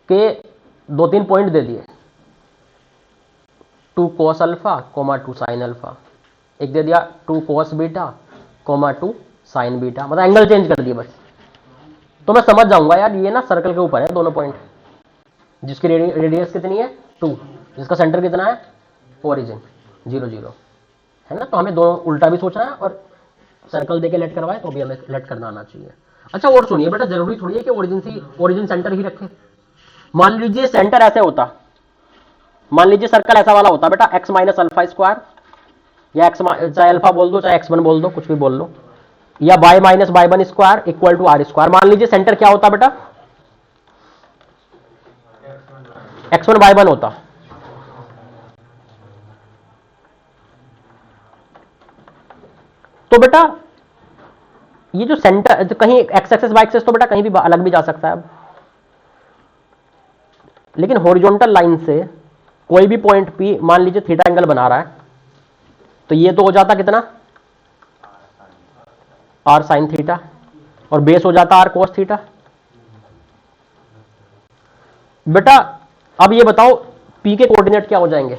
कि 2-3 पॉइंट दे दिए, 2 cos alpha comma 2 sine alpha, एक दे दिया 2 cos beta comma 2 sine beta, मतलब एंगल चेंज कर दिए बस, तो मैं समझ जाऊंगा यार ये ना सर्कल के ऊपर है दोनों पॉइंट, जिसकी रेडियस कितनी है 2, जिसका सेंटर कितना है ओरिजिन 0 0 है ना। तो हमें दोनों उल्टा भी सोचना है और सर्कल देके लेट करवाए तो भी हमें लेट करना आना चाहिए। अच्छा और सुनिए बेटा, जरूरी थोड़ी है कि ओरिजिन सेंटर ही रखे। मान लीजिए सेंटर ऐसे होता, मान लीजिए सर्कल ऐसा वाला होता बेटा, एक्स माइनस अल्फा स्क्वायर, या एक्स चाहे अल्फा बोल दो चाहे x1 बोल दो, कुछ भी बोल लो, या by minus by one square equal to r square. मान लीजिए सेंटर क्या होता बेटा, x1 बाय वन होता। तो बेटा ये जो सेंटर जो कहीं एक्स एक्सेस वाई एक्सेस तो बेटा कहीं भी अलग भी जा सकता है अब, लेकिन हॉरिजॉन्टल लाइन से कोई भी पॉइंट पी मान लीजिए थीटा एंगल बना रहा है, तो ये तो हो जाता कितना आर साइन थीटा, और बेस हो जाता आर कोस थीटा। बेटा अब ये बताओ पी के कोऑर्डिनेट क्या हो जाएंगे?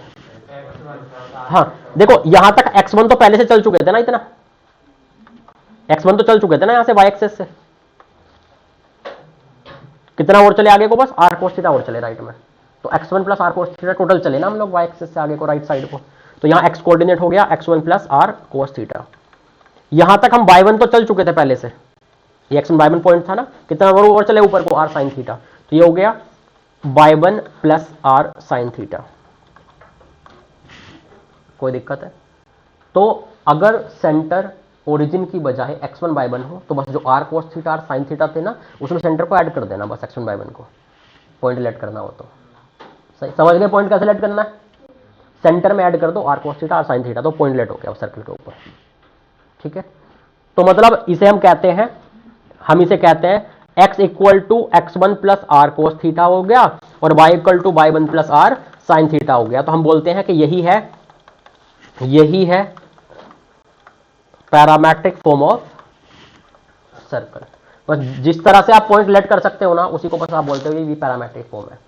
हाँ देखो यहां तक x1 तो पहले से चल चुके थे ना, इतना x1 तो चल चुके थे ना यहां से y एक्सेस से, कितना और चले आगे को? बस आर कोस थीटा और चले राइट में, तो x1 plus r cos theta total चले ना हम लोग y एक्सेस से आगे को राइट साइड को, तो यहां x कोऑर्डिनेट हो गया x1 plus r cos theta. यहां तक हम y1 तो चल चुके थे पहले से, ये x1 y1 पॉइंट था ना, कितना और चले ऊपर को आर साइन थीटा, तो ये हो गया y1 plus r sine theta. कोई दिक्कत है? तो अगर सेंटर ओरिजिन की बजाय x1 by 1 हो तो बस जो r cos थीटा और sin थीटा थे ना उसमें सेंटर को ऐड कर देना बस x1 by 1 को, पॉइंट लेट करना हो तो। सही समझ गए पॉइंट कैसे लेट करना है? सेंटर में ऐड कर दो r cos थीटा और sin थीटा, तो पॉइंट लेट हो गया सर्कल के ऊपर। ठीक है, तो मतलब इसे हम कहते हैं, हम इसे कहते हैं x equal to x1 plus r cos theta हो गया और y equal to y 1 plus r sine theta हो गया। तो हम बोलते हैं कि यही है पैरामेट्रिक फॉर्म ऑफ सर्कल। बस जिस तरह से आप पॉइंट लेट कर सकते हो ना उसी को बस आप बोलते हो ये पैरामेट्रिक फॉर्म है।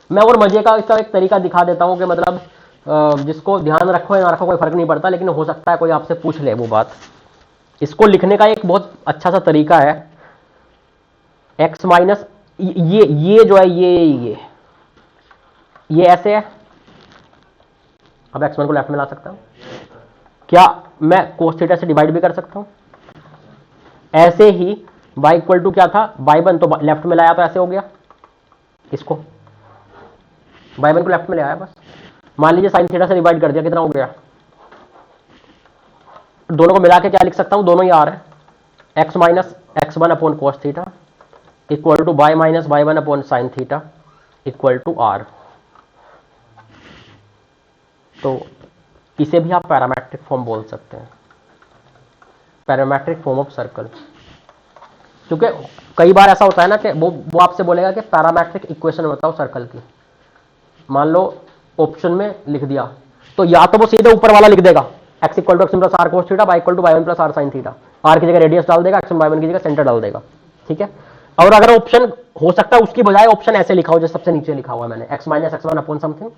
मैं और मजे का इसका एक तरीका दिखा देता हूं कि मतलब जिसको ध्यान रखो या ना रखो कोई फर्क नहीं पड़ता, लेकिन हो सकता है कोई आपसे पूछ ले वो बात। इसको लिखने का एक बहुत अच्छा सा तरीका है, x माइनस ये जो है ये ऐसे है। अब x1 को लेफ्ट में ला सकता हूं, क्या मैं cos थीटा से डिवाइड भी कर सकता हूं? ऐसे ही y इक्वल टू क्या था y1, तो लेफ्ट में लाया तो ऐसे हो गया, इसको y1 को लेफ्ट में ले आया बस। मान लीजिए sin थीटा से डिवाइड कर दिया, कितना हो गया? दोनों को मिला के क्या लिख सकता हूं, दोनों ही आ रहे हैं, x minus x1 upon cos theta equal to y minus y1 upon sine theta equal to r। तो इसे भी आप पैरामेट्रिक फॉर्म बोल सकते हैं, पैरामेट्रिक फॉर्म ऑफ सर्कल। क्योंकि कई बार ऐसा होता है ना कि वो आपसे बोलेगा कि पैरामेट्रिक इक्वेशन बताओ सर्कल की, मान लो ऑप्शन में लिख दिया, तो या तो वो सीधे ऊपर वाला लिख देगा x equal to x plus r cos theta, y equal to y one plus r sine theta, r की जगह रेडियस डाल देगा, x1 y1 की जगह सेंटर डाल देगा, ठीक है। और अगर ऑप्शन हो सकता है उसकी बजाय ऑप्शन ऐसे लिखा हो जैसे सबसे नीचे लिखा हुआ है मैंने, x minus x one upon something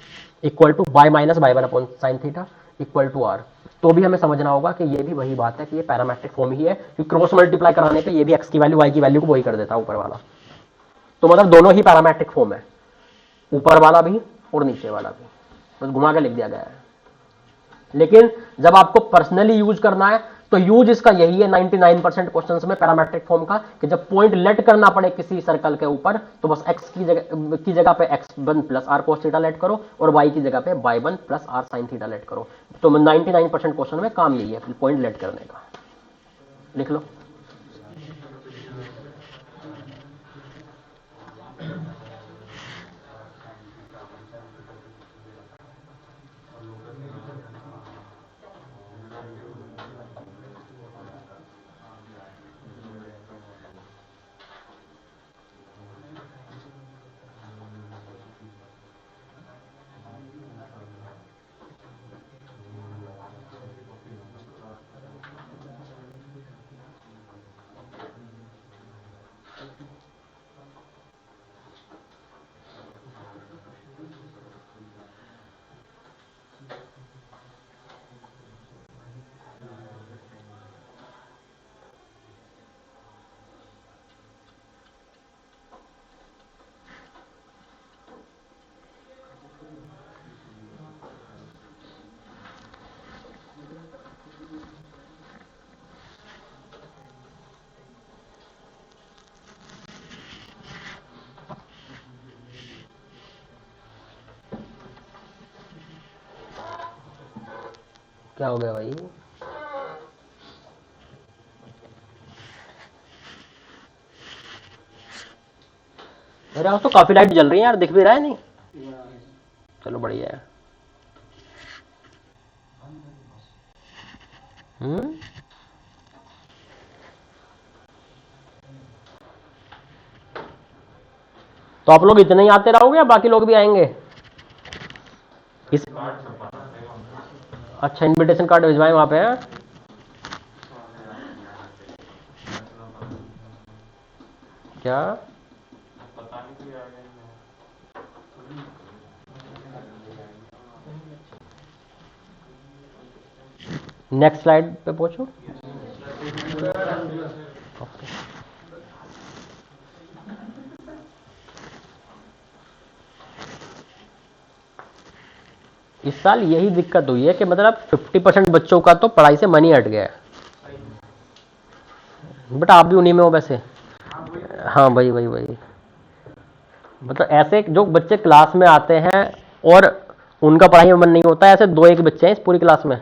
equal to y minus y one upon sine theta equal to r, तो भी हमें समझना होगा कि ये भी वही बात है कि ये पैरामेट्रिक फॉर्म ही है, कि क्रॉस मल्टीप्लाई कराने पे ये भी x की वैल्यू y की वैल्यू को वही कर देता है ऊपर वाला। तो मतलब दोनों ही पैरामेट्रिक फॉर्म है, ऊपर वाला भी और नीचे वाला भी, बस घुमा के लिख दिया गया है। लेकिन जब आपको पर्सनली यूज करना है तो यूज इसका यही है 99% क्वेश्चंस में पैरामेट्रिक फॉर्म का, कि जब पॉइंट लेट करना पड़े किसी सर्कल के ऊपर तो बस x की जगह पे x1 plus r cos theta let करो और y की जगह पे y1 plus r sine theta let करो। तो 99% क्वेश्चन में काम यही है पॉइंट लेट करने का। लिख लो। क्या हो गया भाई? मेरे यहाँ तो काफी लाइट जल रही है यार, दिख भी रहा है नहीं? चलो बढ़िया है। तो आप लोग इतने ही आते रहोगे या बाकी लोग भी आएंगे? इस अच्छा, इनविटेशन कार्ड भिजवाएं वहां पे? क्या
पता नहीं कोई आ गया।
नेक्स्ट स्लाइड पे पहुंचो। ओके। इस साल यही दिक्कत हुई है कि मतलब 50% बच्चों का तो पढ़ाई से मन ही हट गया है। बेटा आप भी उन्हीं में हो वैसे? हाँ वही वही वही। मतलब ऐसे जो बच्चे क्लास में आते हैं और उनका पढ़ाई में मन नहीं होता है, ऐसे दो एक बच्चे हैं इस पूरी क्लास में, है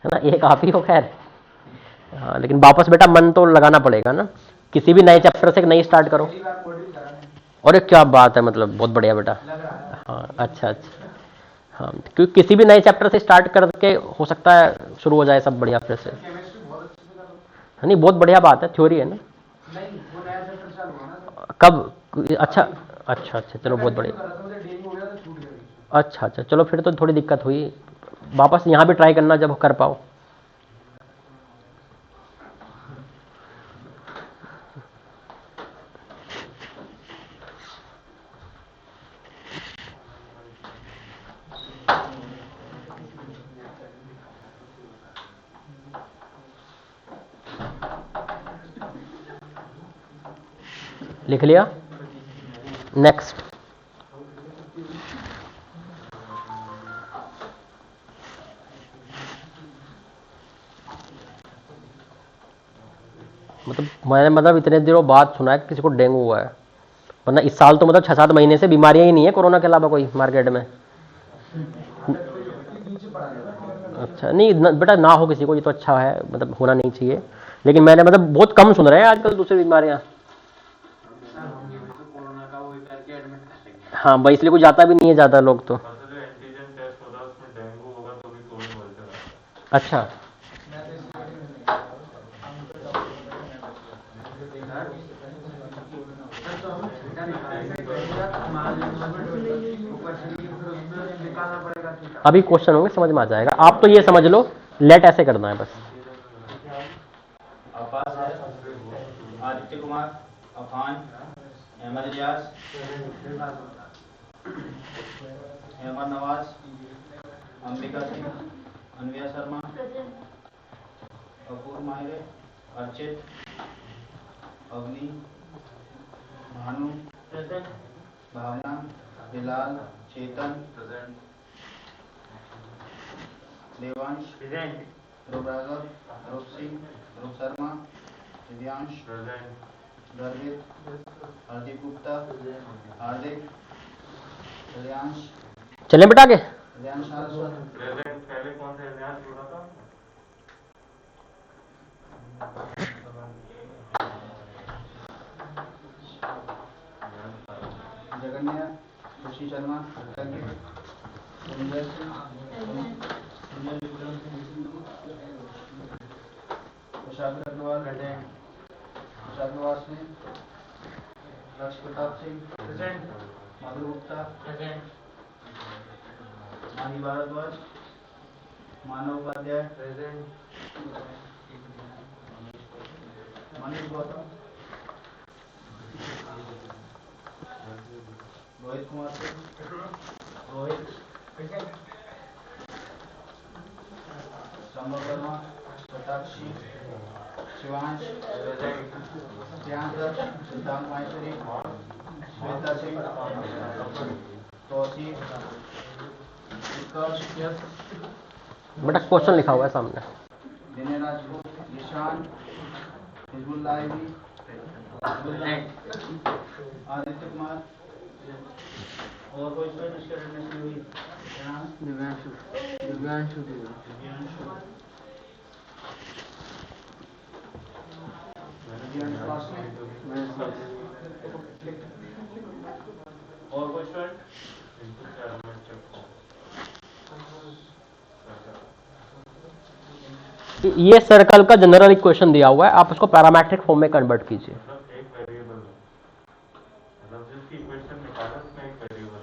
ना, एक आप ही हो खैर। हाँ लेकिन वापस बेटा मन तो लगाना पड़ेगा ना, किसी भी नए चैप्टर से नई स्टार्ट करो। और क्या बात है, मतलब बहुत बढ़िया बेटा। हाँ अच्छा अच्छा। हाँ क्योंकि किसी भी नए चैप्टर से स्टार्ट करके हो सकता है शुरू हो जाए सब बढ़िया फिर से। नहीं बहुत बढ़िया बात है, थ्योरी है ना। कब? अच्छा अच्छा अच्छा, चलो बहुत बढ़िया। अच्छा अच्छा, चलो फिर तो थोड़ी दिक्कत हुई, वापस यहाँ भी ट्राई करना जब कर पाओ। लिख लिया? नेक्स्ट। मतलब इतने दिनों बाद सुना है कि किसी को डेंगू हुआ है, वरना इस साल तो मतलब 6-7 महीने से बीमारियां ही नहीं है कोरोना के अलावा कोई मार्केट में। अच्छा नहीं बेटा ना हो किसी को, ये तो अच्छा है, मतलब होना नहीं चाहिए, लेकिन मैंने मतलब बहुत कम सुन रहे हैं आजकल दूसरी बीमारियां। हाँ भाई इसलिए कोई जाता भी नहीं है ज़्यादा लोग तो।
जो एंटीजन टेस्ट होता है उसमें डेंगू होगा तो भी कोविड पॉजिटिव आता है।
अच्छा
निकालना पड़ेगा थीटा।
अभी क्वेश्चन होंगे समझ में आ जाएगा। आप तो ये समझ लो लेट ऐसे करना है बस।
अब्बास है, आदित्य कुमार, अफान, अहमद इलियास, अहमद नवाज, अंबिका सिंह, अनविया शर्मा, अपूर माहिरे, अर्चित, अवनी, भानु, भावना, बिलाल, चेतन, देवांश, ध्रुव राघव, ध्रुव सिंह, ध्रुव शर्मा, दिव्यांश, गर्वित, हरदीप गुप्ता, हार्दिक, कल्याणश,
चलें बेटा आगे।
कल्याण सारस्वत,
पहले कौन सा ध्यान जुड़ा था?
जगन्य, खुशी शर्मा, संजय सिंह, कुशाग्र अग्रवाल, कुशाग्र वासनी, लक्ष्य प्रताप सिंह, मधु गुप्ता, माही भारद्वाज, मानव उपाध्याय, मनीष गौतम, रोहित कुमार सिंह, रोहित, संभव वर्मा, शताक्षी, शिवांश, प्रियांकर, सिद्धांत माहेश्वरी, श्वेता सिंह, तौसीफ, उत्कर्ष,
बेटा क्वेश्चन लिखा हुआ है सामने।
विनय राजपूत, ईशान, हिजबुल्लाह आईवी, आदित्य कुमार। और कोई स्टूडेंट इसके अटेंडेंस में हुई? दिव्यांशु, दिव्यांशु, दिव्यांशु, क्लास में और कोई स्टूडेंट?
ये सर्कल का जनरल इक्वेशन दिया हुआ है, आप उसको पैरामेट्रिक फॉर्म में कन्वर्ट कीजिए।
एक वेरिएबल मतलब जिसकी इक्वेशन निकाला उसमें एक वेरिएबल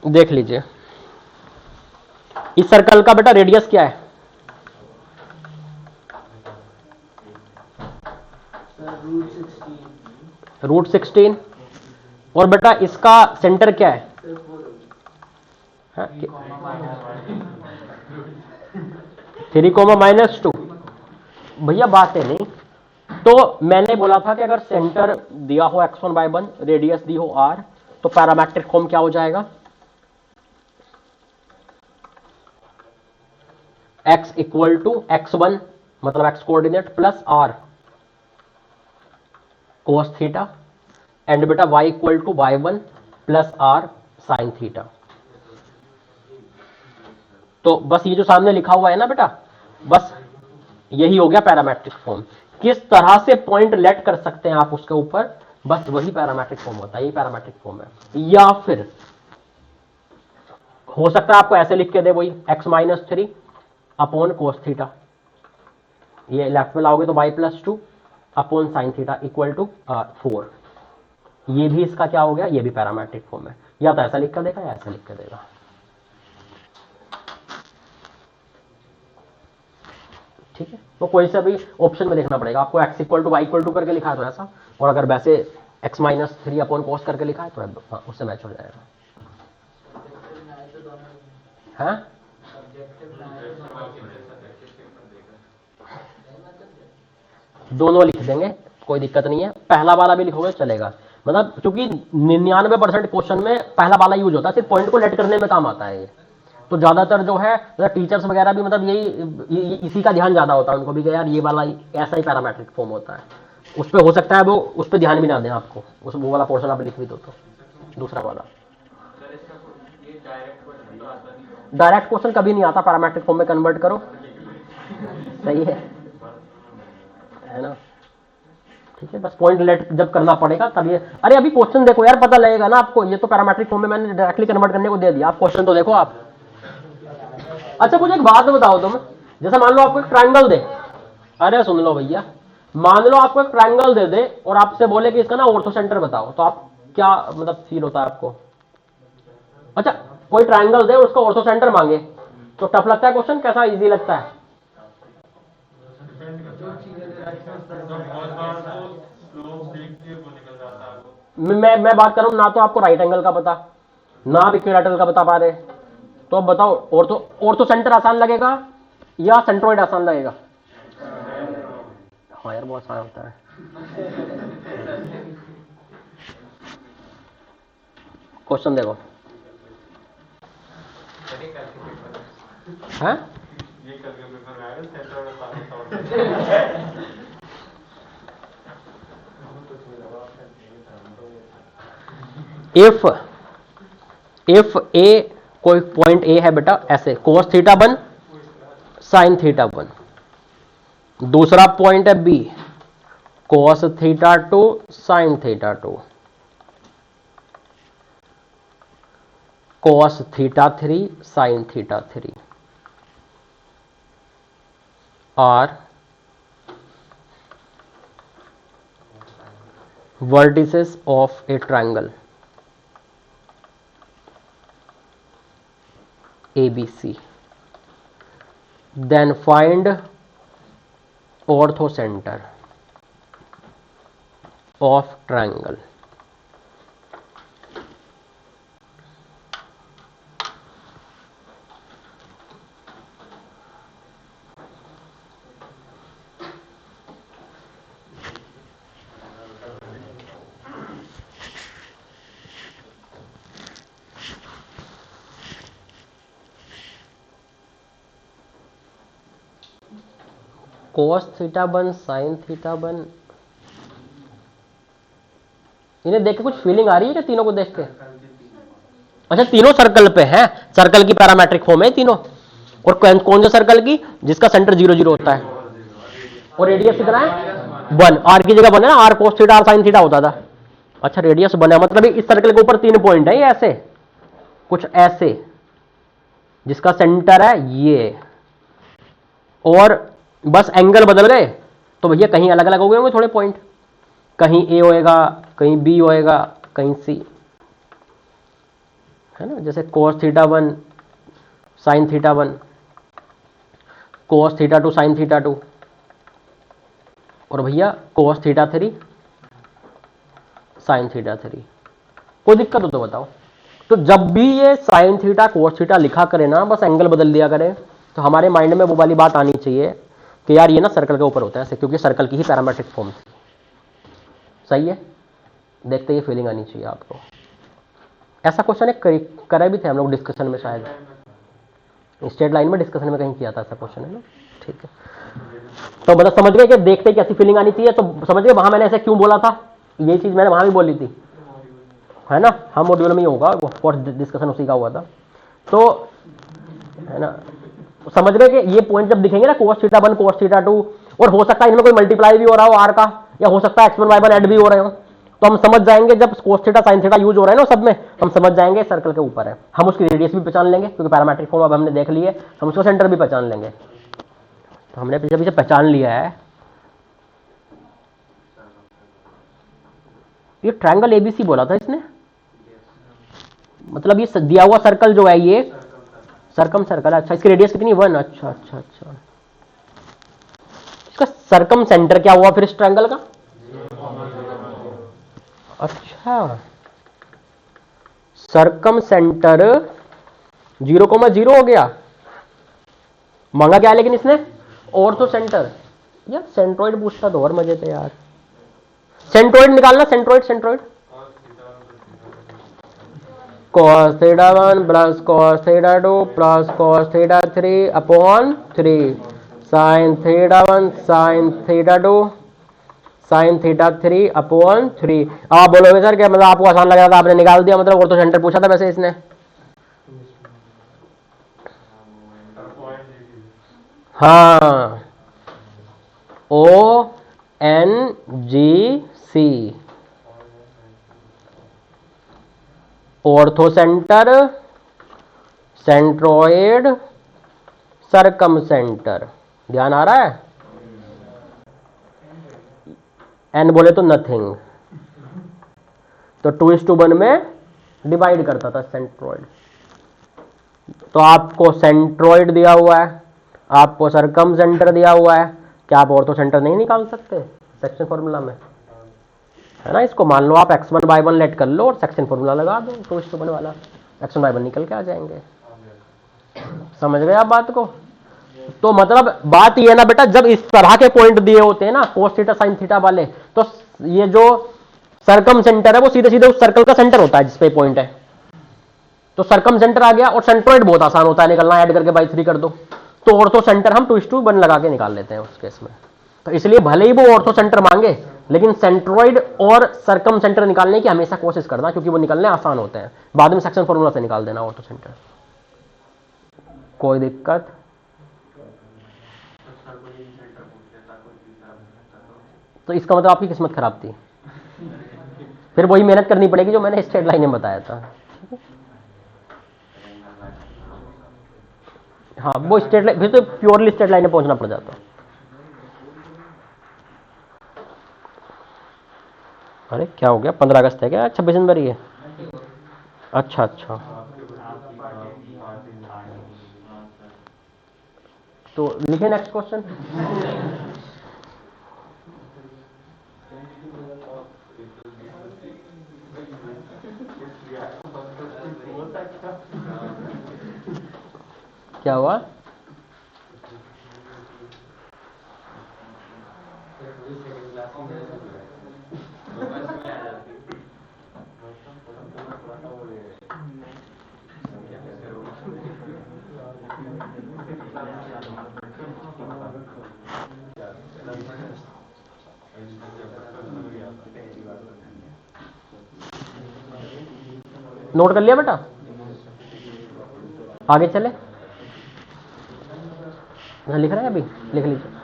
है।
देख लीजिए इस सर्कल का बेटा रेडियस क्या है? √16। और बेटा इसका सेंटर क्या है? 3,-2। भैया बात है नहीं। तो मैंने बोला था कि अगर सेंटर दिया हो x1 by 1, रेडियस दी हो r, तो पैरामेट्रिक फॉर्म क्या हो जाएगा? x इक्वल टू x1 मतलब x coordinate plus r cos theta, and बेटा y equal to y1 plus r sin theta. तो बस ये जो सामने लिखा हुआ है ना बेटा, बस यही हो गया पैरामेट्रिक फॉर्म। किस तरह से पॉइंट लेट कर सकते हैं आप उसके ऊपर, बस वही पैरामेट्रिक फॉर्म होता है। यही पैरामेट्रिक फॉर्म है। या फिर हो सकता है आपको ऐसे लिख के दे वही x-3 अपॉन कोस थीटा, ये लेफ्ट में लाओगे तो y+2 upon sine theta equal to 4। ये भी इसका क्या हो गया? ये भी पैरामेट्रिक फॉर्म है। या तो ऐसा लिख कर देगा या ऐसा लिख कर देगा। ठीक है, तो कोई सा भी ऑप्शन में देखना पड़ेगा आपको। x equal to y equal to करके लिखा है तो ऐसा, और अगर वैसे x-3 अपॉन कोस करके लिखा है तो उससे मैच हो जाएगा। हाँ दोनों लिख देंगे, कोई दिक्कत नहीं है। पहला वाला भी लिखोगे चलेगा, मतलब क्योंकि 99% क्वेश्चन में पहला वाला यूज होता है, सिर्फ पॉइंट को लेट करने में काम आता है ये। तो ज्यादातर जो है मतलब टीचर्स वगैरह भी मतलब यही इसी का ध्यान ज्यादा होता है उनको भी कि यार ये वाला ऐसा ही पैरामेट्रिक फॉर्म होता है। उस पर हो सकता है वो उस पर ध्यान भी ना दें आपको, उस वो वाला पोर्शन आप लिख भी दो तो दूसरा वाला। डायरेक्ट क्वेश्चन कभी नहीं आता, पैरामेट्रिक फॉर्म में कन्वर्ट करो, सही है ना? ठीक है, बस पॉइंट लेट जब करना पड़ेगा तब ये। अरे अभी क्वेश्चन देखो यार, पता लगेगा ना आपको। ये तो पैरामेट्रिक फॉर्म में मैंने डायरेक्टली कन्वर्ट करने को दे दिया, आप क्वेश्चन तो देखो आप। अच्छा मुझे एक बात बताओ तुम, जैसे मान लो आपको एक ट्रायंगल दे, अरे सुन लो भैया, मान लो आपको एक ट्रायंगल दे दे और आपसे बोले कि इसका ना ऑर्थो सेंटर बताओ, तो आप क्या मतलब फील होता है आपको? अच्छा, कोई ट्रायंगल दे उसको ऑर्थो सेंटर मांगे तो टफ लगता है क्वेश्चन, कैसा इजी लगता है? मैं बात कर रहा हूं, ना तो आपको राइट एंगल का पता, ना आप इक्विलैटरल का बता पा रहे, तो अब बताओ ऑर्थो सेंटर आसान लगेगा या सेंट्रोइड आसान लगेगा? हाँ यार, बहुत आसान होता है। क्वेश्चन देखो, हैं?
ये करके पेपर में आएगा सेंटर और सामने
इफ ए, कोई पॉइंट ए है बेटा ऐसे, कोस थीटा 1 साइन थीटा 1, दूसरा पॉइंट है B, cos theta 2 sine theta 2, cos theta 3 sine theta 3 और vertices of a triangle ABC, then find orthocenter of triangle. Cos theta 1 sine theta 1, इन्हें देख के कुछ फीलिंग आ रही है क्या तीनों को देख के? अच्छा, तीनों सर्कल पे हैं, सर्कल की पैरामेट्रिक फॉर्म है तीनों, और कौन सा सर्कल की? जिसका सेंटर 0 0 होता है, और रेडियस कितना है 1, आर की जगह बने ना, r cos theta r sine theta होता था। अच्छा, रेडियस बना, मतलब इस सर्कल के ऊपर 3 पॉइंट है, ये ऐसे कुछ ऐसे, जिसका सेंटर है ये, और बस एंगल बदल गए तो भैया कहीं अलग अलग हो गए होंगे थोड़े पॉइंट, कहीं ए होएगा, कहीं बी होएगा, कहीं सी, है ना? जैसे कोस थीटा 1 साइन थीटा 1, कोस थीटा 2 साइन थीटा 2, और भैया कोस थीटा 3 साइन थीटा 3। कोई दिक्कत हो तो बताओ। तो जब भी ये साइन थीटा कोस थीटा लिखा करे ना, बस एंगल बदल दिया करे, तो हमारे माइंड में वो वाली बात आनी चाहिए कि यार ये ना सर्कल के ऊपर होता है ऐसे, क्योंकि सर्कल की ही पैरामेट्रिक फॉर्म थी। सही है, देखते ही फीलिंग आनी चाहिए आपको। ऐसा क्वेश्चन एक करे भी थे हम लोग डिस्कशन में, शायद स्ट्रेट लाइन में डिस्कशन में कहीं किया था ऐसा क्वेश्चन, है ना? ठीक है, तो मतलब समझ गए कि देखते ही कैसी फीलिंग आनी चाहिए, तो समझ गए वहां मैंने ऐसे क्यों बोला था, ये चीज मैंने वहां भी बोली थी, है ना? हम मॉड्यूल में ही होगा, कोर्स डिस्कशन उसी का हुआ था, तो है ना? समझ रहे कि ये पॉइंट जब दिखेंगे ना, कोस थीटा 1 कोस थीटा 2, और हो सकता है इनमें कोई मल्टीप्लाई भी हो रहा हो आर का, या हो सकता है x1 y1 ऐड भी हो रहे हो, तो हम समझ जाएंगे जब cos theta sine theta use हो रहा है ना सब में, हम समझ जाएंगे सर्कल के ऊपर है। हम उसकी रेडियस भी पहचान लेंगे, क्योंकि पैरामेट्रिक फॉर्म अब हमने देख ली है, हम उसका सेंटर भी पहचान लेंगे। तो हमने पीछे पीछे पहचान लिया है। ये ट्रायंगल एबीसी बोला था इसने, मतलब ये दिया हुआ सर्कल जो है ये सर्कम सर्कल, अच्छा इसकी रेडियस कितनी 1, अच्छा अच्छा अच्छा, इसका सर्कम सेंटर क्या हुआ फिर इस ट्रायंगल का? अच्छा, सर्कम सेंटर 0,0 हो गया, मांगा क्या लेकिन इसने ऑर्थो सेंटर। यार सेंट्रोइड पूछता तो और मजे थे यार, सेंट्रोइड निकालना, centroid centroid cos theta 1 plus cos theta 2 plus cos theta 3 upon 3 sin theta 1 sin theta 2 sin theta 3 upon 3। आप बोलोगे सर क्या मतलब आपको आसान लग रहा था आपने निकाल दिया, मतलब ऑर्थो सेंटर पूछा था वैसे इसने? हाँ, ONGC orthocentre, centroid, circumcentre, ध्यान आ रहा है? एन बोले तो नथिंग, तो 2:1 में डिवाइड करता था सेंट्रॉइड। तो आपको सेंट्रॉइड दिया हुआ है, आपको सरकम सेंटर दिया हुआ है, क्या आप ऑर्थो सेंटर नहीं निकाल सकते सेक्शन फॉर्मूला में? है ना, इसको मान लो आप x1/1 लेट कर लो और सेक्शन फॉर्मूला लगा दो 2:1 वाला, x1/1 निकल के आ जाएंगे। समझ गए आप बात को? तो मतलब बात ये है ना बेटा, जब इस तरह के पॉइंट दिए होते हैं ना कोस थीटा साइन थीटा वाले, तो ये जो सरकम सेंटर है वो सीधे सीधे उस सर्कल का सेंटर होता है जिस पे पॉइंट है। तो सरकम सेंटर आ गया और सेंट्रोइड बहुत आसान होता है निकलना, ऐड करके बाई 3 कर दो। तो ऑर्थो सेंटर हम 2:1 लगा के निकाल लेते हैं उस केस में। तो इसलिए भले ही वो ऑर्थो सेंटर मांगे, लेकिन सेंट्रोइड और सरकम सेंटर निकालने की हमेशा कोशिश करना, क्योंकि वो निकलने आसान होते हैं। बाद में सेक्शन फॉर्मूला से निकाल देना ऑर्थो सेंटर। कोई दिक्कत? तो इसका मतलब आपकी किस्मत खराब थी, फिर वही मेहनत करनी पड़ेगी जो मैंने स्ट्रेट लाइन में बताया था। हाँ, वो स्ट्रेट लाइन, फिर तो प्योरली स्ट्रेट लाइन में पहुंचना पड़ जाता। अरे क्या हो गया, 15 अगस्त है क्या? 26 जनवरी है? अच्छा अच्छा, तो लिखे नेक्स्ट क्वेश्चन। क्या हुआ? नोट कर लिया बेटा? आगे चले, लिख रहे हैं अभी? लिख लीजिए।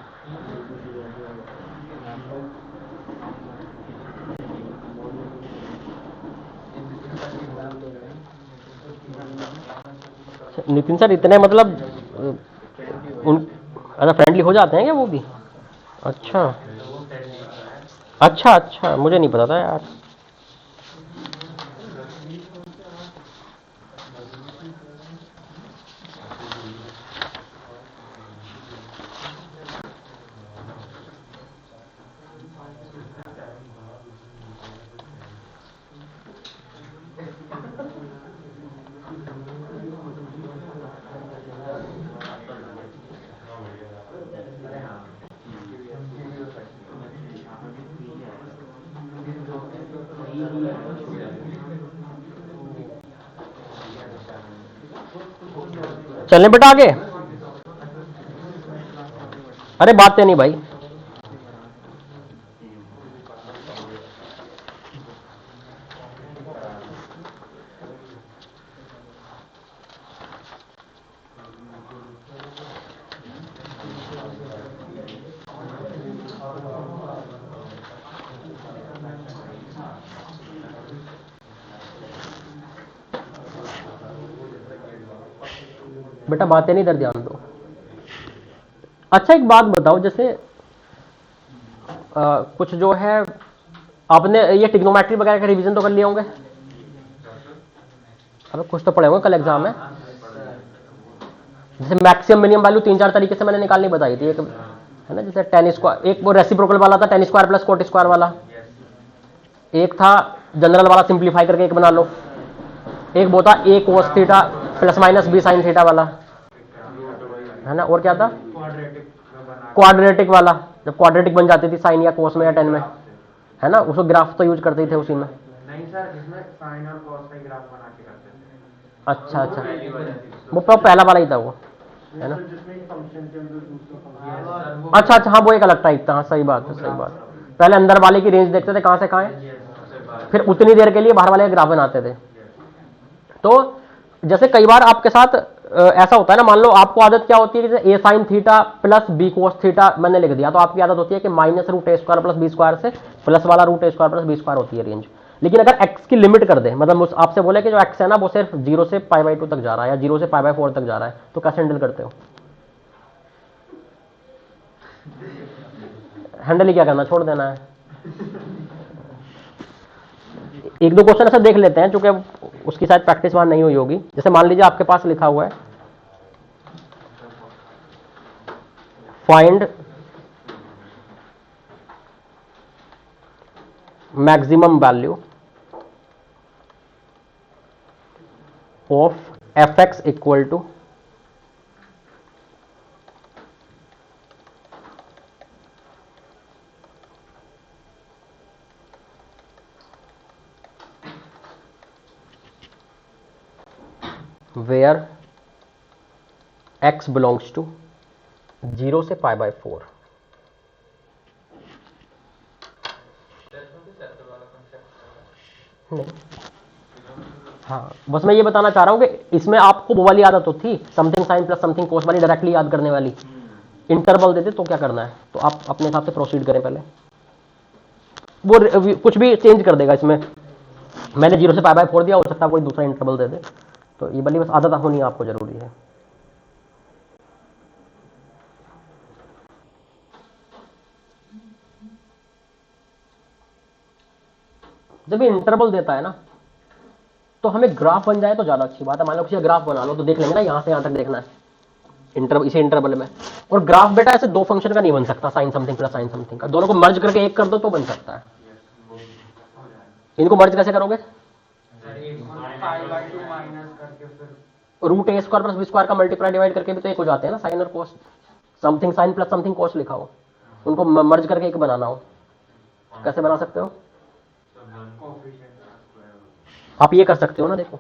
नितिन सर इतने मतलब उन, अच्छा फ्रेंडली हो जाते हैं क्या वो भी? अच्छा अच्छा अच्छा, मुझे नहीं पता था यार। चलें बेटा आगे? अरे बातें नहीं भाई। बेटा बातें नहीं, इधर ध्यान दो। अच्छा एक बात बताओ, जैसे कुछ जो है आपने ये ट्रिग्नोमेट्री वगैरह का रिवीजन तो कर लिए होंगे? अब कुछ तो पढ़े होंगे, कल एग्जाम है। जैसे मैक्सिमम मिनिमम वैल्यू 3-4 तरीके से मैंने निकालनी बताई थी, एक है ना, जैसे टेन स्क्वायर, एक वो रेसिप्रोकल वाला था ten square plus coat square वाला, एक था जनरल वाला सिंप्लीफाई करके एक बना लो, एक वो था a cos theta plus minus b sine theta वाला, है ना, और क्या था क्वाड्रेटिक वाला, जब क्वाड्रेटिक बन जाती थी साइन या कोस में या टेन में, है ना, उसको ग्राफ तो यूज करते थे उसी में।
नहीं सर, इसमें साइन और कॉस का ग्राफ बना के करते थे।
अच्छा अच्छा, वो पहला वाला ही था वो, है ना। अच्छा अच्छा, हाँ वो एक अलग टाइप था, हाँ सही बात है सही बात। पहले अंदर वाले की रेंज देखते थे कहाँ से कहाँ है, फिर उतनी देर के लिए बाहर वाले ग्राफ बनाते थे। तो जैसे कई बार आपके साथ ऐसा होता है ना, मान लो आपको आदत क्या होती है, जैसे a sine theta plus b cos theta मैंने लिख दिया, तो आपकी आदत होती है कि minus root a square plus b square से प्लस वाला root a square plus b square होती है रेंज। लेकिन अगर x की लिमिट कर दे, मतलब आपसे बोले कि जो x है ना वो सिर्फ 0 से π/2 तक जा रहा है या 0 से π/4 तक जा रहा है, तो कैसे हैंडल करते हो? हैंडल ही क्या करना, छोड़ देना है। एक दो क्वेश्चन ऐसा देख लेते हैं, चूंकि उसकी शायद प्रैक्टिस वहां नहीं हुई होगी। जैसे मान लीजिए आपके पास लिखा हुआ है find maximum value of f x equal to where x belongs to 0 से पाई बाय 4। नहीं, हाँ बस मैं ये बताना चाह रहा हूं कि इसमें आपको वो वाली आदत तो थी, समथिंग साइन प्लस समथिंग कोस वाली, डायरेक्टली याद करने वाली। इंटरवल दे दे तो क्या करना है, तो आप अपने हिसाब से प्रोसीड करें। पहले वो कुछ भी चेंज कर देगा इसमें। मैंने 0 से पाई बाय 4 दिया, हो सकता है कोई दूसरा इंटरवल दे दे। तो ये वाली बस आदत होनी आपको जरूरी है। जब ये इंटरवल देता है ना, तो हमें ग्राफ बन जाए तो ज्यादा अच्छी बात है। मान लो किसी ग्राफ बना लो तो देख लेंगे ना, यहां से यहां तक देखना है इसे इंटरवल में। और ग्राफ बेटा ऐसे दो फंक्शन का नहीं बन सकता, sine something plus sine something का। दोनों को मर्ज करके एक कर दो तो बन सकता है। इनको मर्ज कैसे करोगे? Root a square plus b square का मल्टीप्लाई डिवाइड करके भी तो एक हो जाते हैं ना, साइन और कोस। समथिंग साइन प्लस समथिंग कोस लिखा हो, उनको मर्ज करके एक बनाना हो, कैसे बना सकते हो? आप ये कर सकते हो ना। देखो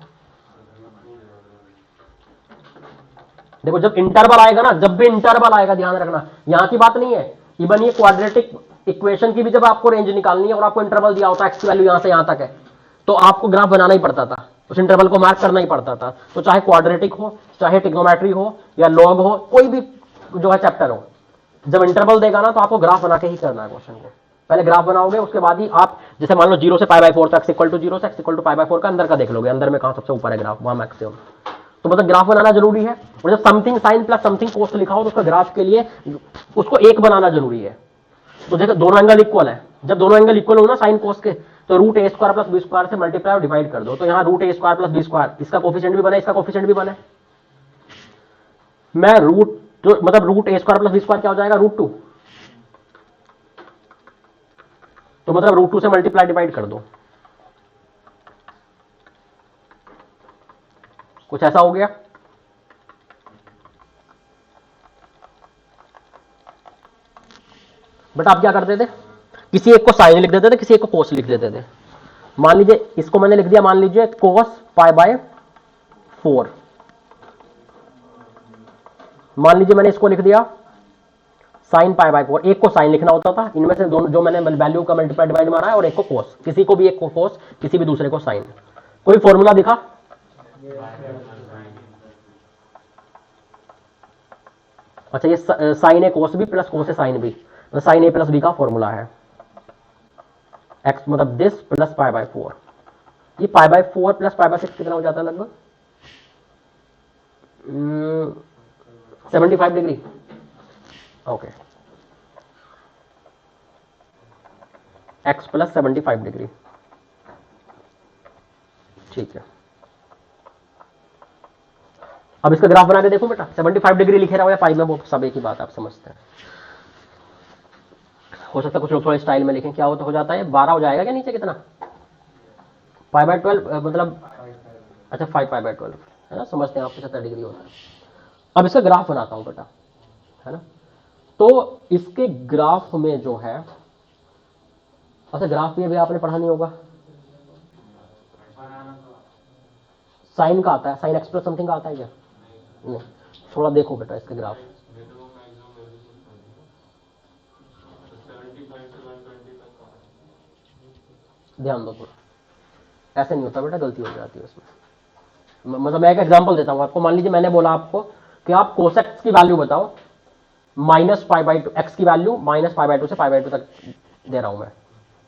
जब इंटरवल आएगा ना, जब भी इंटरवल आएगा ध्यान रखना, यहां की बात नहीं है, इवन ये क्वाड्रेटिक इक्वेशन की भी जब आपको रेंज निकालनी है और आपको इंटरवल दिया होता है एक्स की वैल्यू यहां से यहां तक है, तो आपको ग्राफ बनाना ही पड़ता था, उस इंटरवल को मार्क करना ही पड़ता था। तो चाहे क्वाड्रेटिक हो, चाहे ट्रिग्नोमेट्री हो या लॉग हो, कोई भी जो है चैप्टर हो, जब इंटरवल देगा ना तो आपको ग्राफ बना के ही करना है क्वेश्चन को। पहले ग्राफ बनाओगे, उसके बाद ही आप जैसे मान लो 0 से पाई बाय 4 तक इक्वल टू 0 से x equal to pi by 4 का अंदर का देख लोगे, अंदर में कहां सबसे ऊपर है ग्राफ, वहां मैक्सिमम। तो मतलब ग्राफ बनाना जरूरी है। और जब समथिंग साइन प्लस समथिंग कोस लिखा हो तो उसका ग्राफ के लिए उसको एक बनाना जरूरी है। तो देखो दोनों एंगल इक्वल है, जब दोनों एंगल इक्वल हो ना साइन कोस के, तो root a square plus b square से मल्टीप्लाई और डिवाइड कर दो। तो यहाँ root a square plus b square, इसका कोफिशिएंट भी बना, इसका कोफिशिएंट भी बना। मैं रूट तो मतलब root a square plus b square क्या हो जाएगा, रूट 2। तो मतलब रूट 2 से मल्टीप्लाई डिवाइड कर दो, कुछ ऐसा हो गया। बट आप क्या करते थे, किसी एक को साइन लिख देते थे, किसी एक को कोस लिख देते थे। मान लीजिए इसको मैंने लिख दिया, मान लीजिए कोस पाई बाय 4। मान लीजिए मैंने इसको लिख दिया साइन पाई बाय 4। एक को साइन लिखना होता था, इनमें से दोनों जो मैंने वैल्यू का मल्टीप्लाई डिवाइड मारा है, और एक को कोस, किसी को भी एक को कोस, किसी भी दूसरे को साइन। कोई फॉर्मूला दिखा? अच्छा, ये साइन ए कोस भी प्लस कोस ए साइन भी, साइन ए प्लस बी का फॉर्मूला है। एक्स मतलब दिस प्लस पाई बाय 4। ये पाई बाय 4 प्लस पाई बाय 6 कितना हो जाता है लगभग 75 degree. Okay, x plus 75 degree, ठीक है। अब इसका ग्राफ बना के देखो बेटा, 75 डिग्री लिखे रहा हो या पाई में, वो सब एक ही बात आप समझते हैं। हो सकता है कुछ लोग थोड़े स्टाइल में लिखें, क्या हो तो हो जाता है 12 हो जाएगा क्या नीचे, कितना पाई बाय 12 मतलब, अच्छा 5 पाई बाय 12 है ना, समझते हैं आप 75 डिग्री होता है। अब इसका ग्राफ बनाता हूं बेटा, है ना। तो इसके ग्राफ में जो है, अच्छा ग्राफ भी अभी आपने पढ़ा नहीं होगा, साइन का आता है, साइन एक्स प्लस समथिंग का आता है क्या? नहीं, थोड़ा देखो बेटा इसके ग्राफ, ध्यान दो थोड़ा। ऐसे नहीं होता बेटा, गलती हो जाती है उसमें। मतलब मैं एक एग्जांपल देता हूं आपको। मान लीजिए मैंने बोला आपको कि आप कोसेक्स की वैल्यू बताओ माइनस पाई बाय 2, एक्स की वैल्यू माइनस पाई बाय 2 से पाई बाय 2 तक दे रहा हूं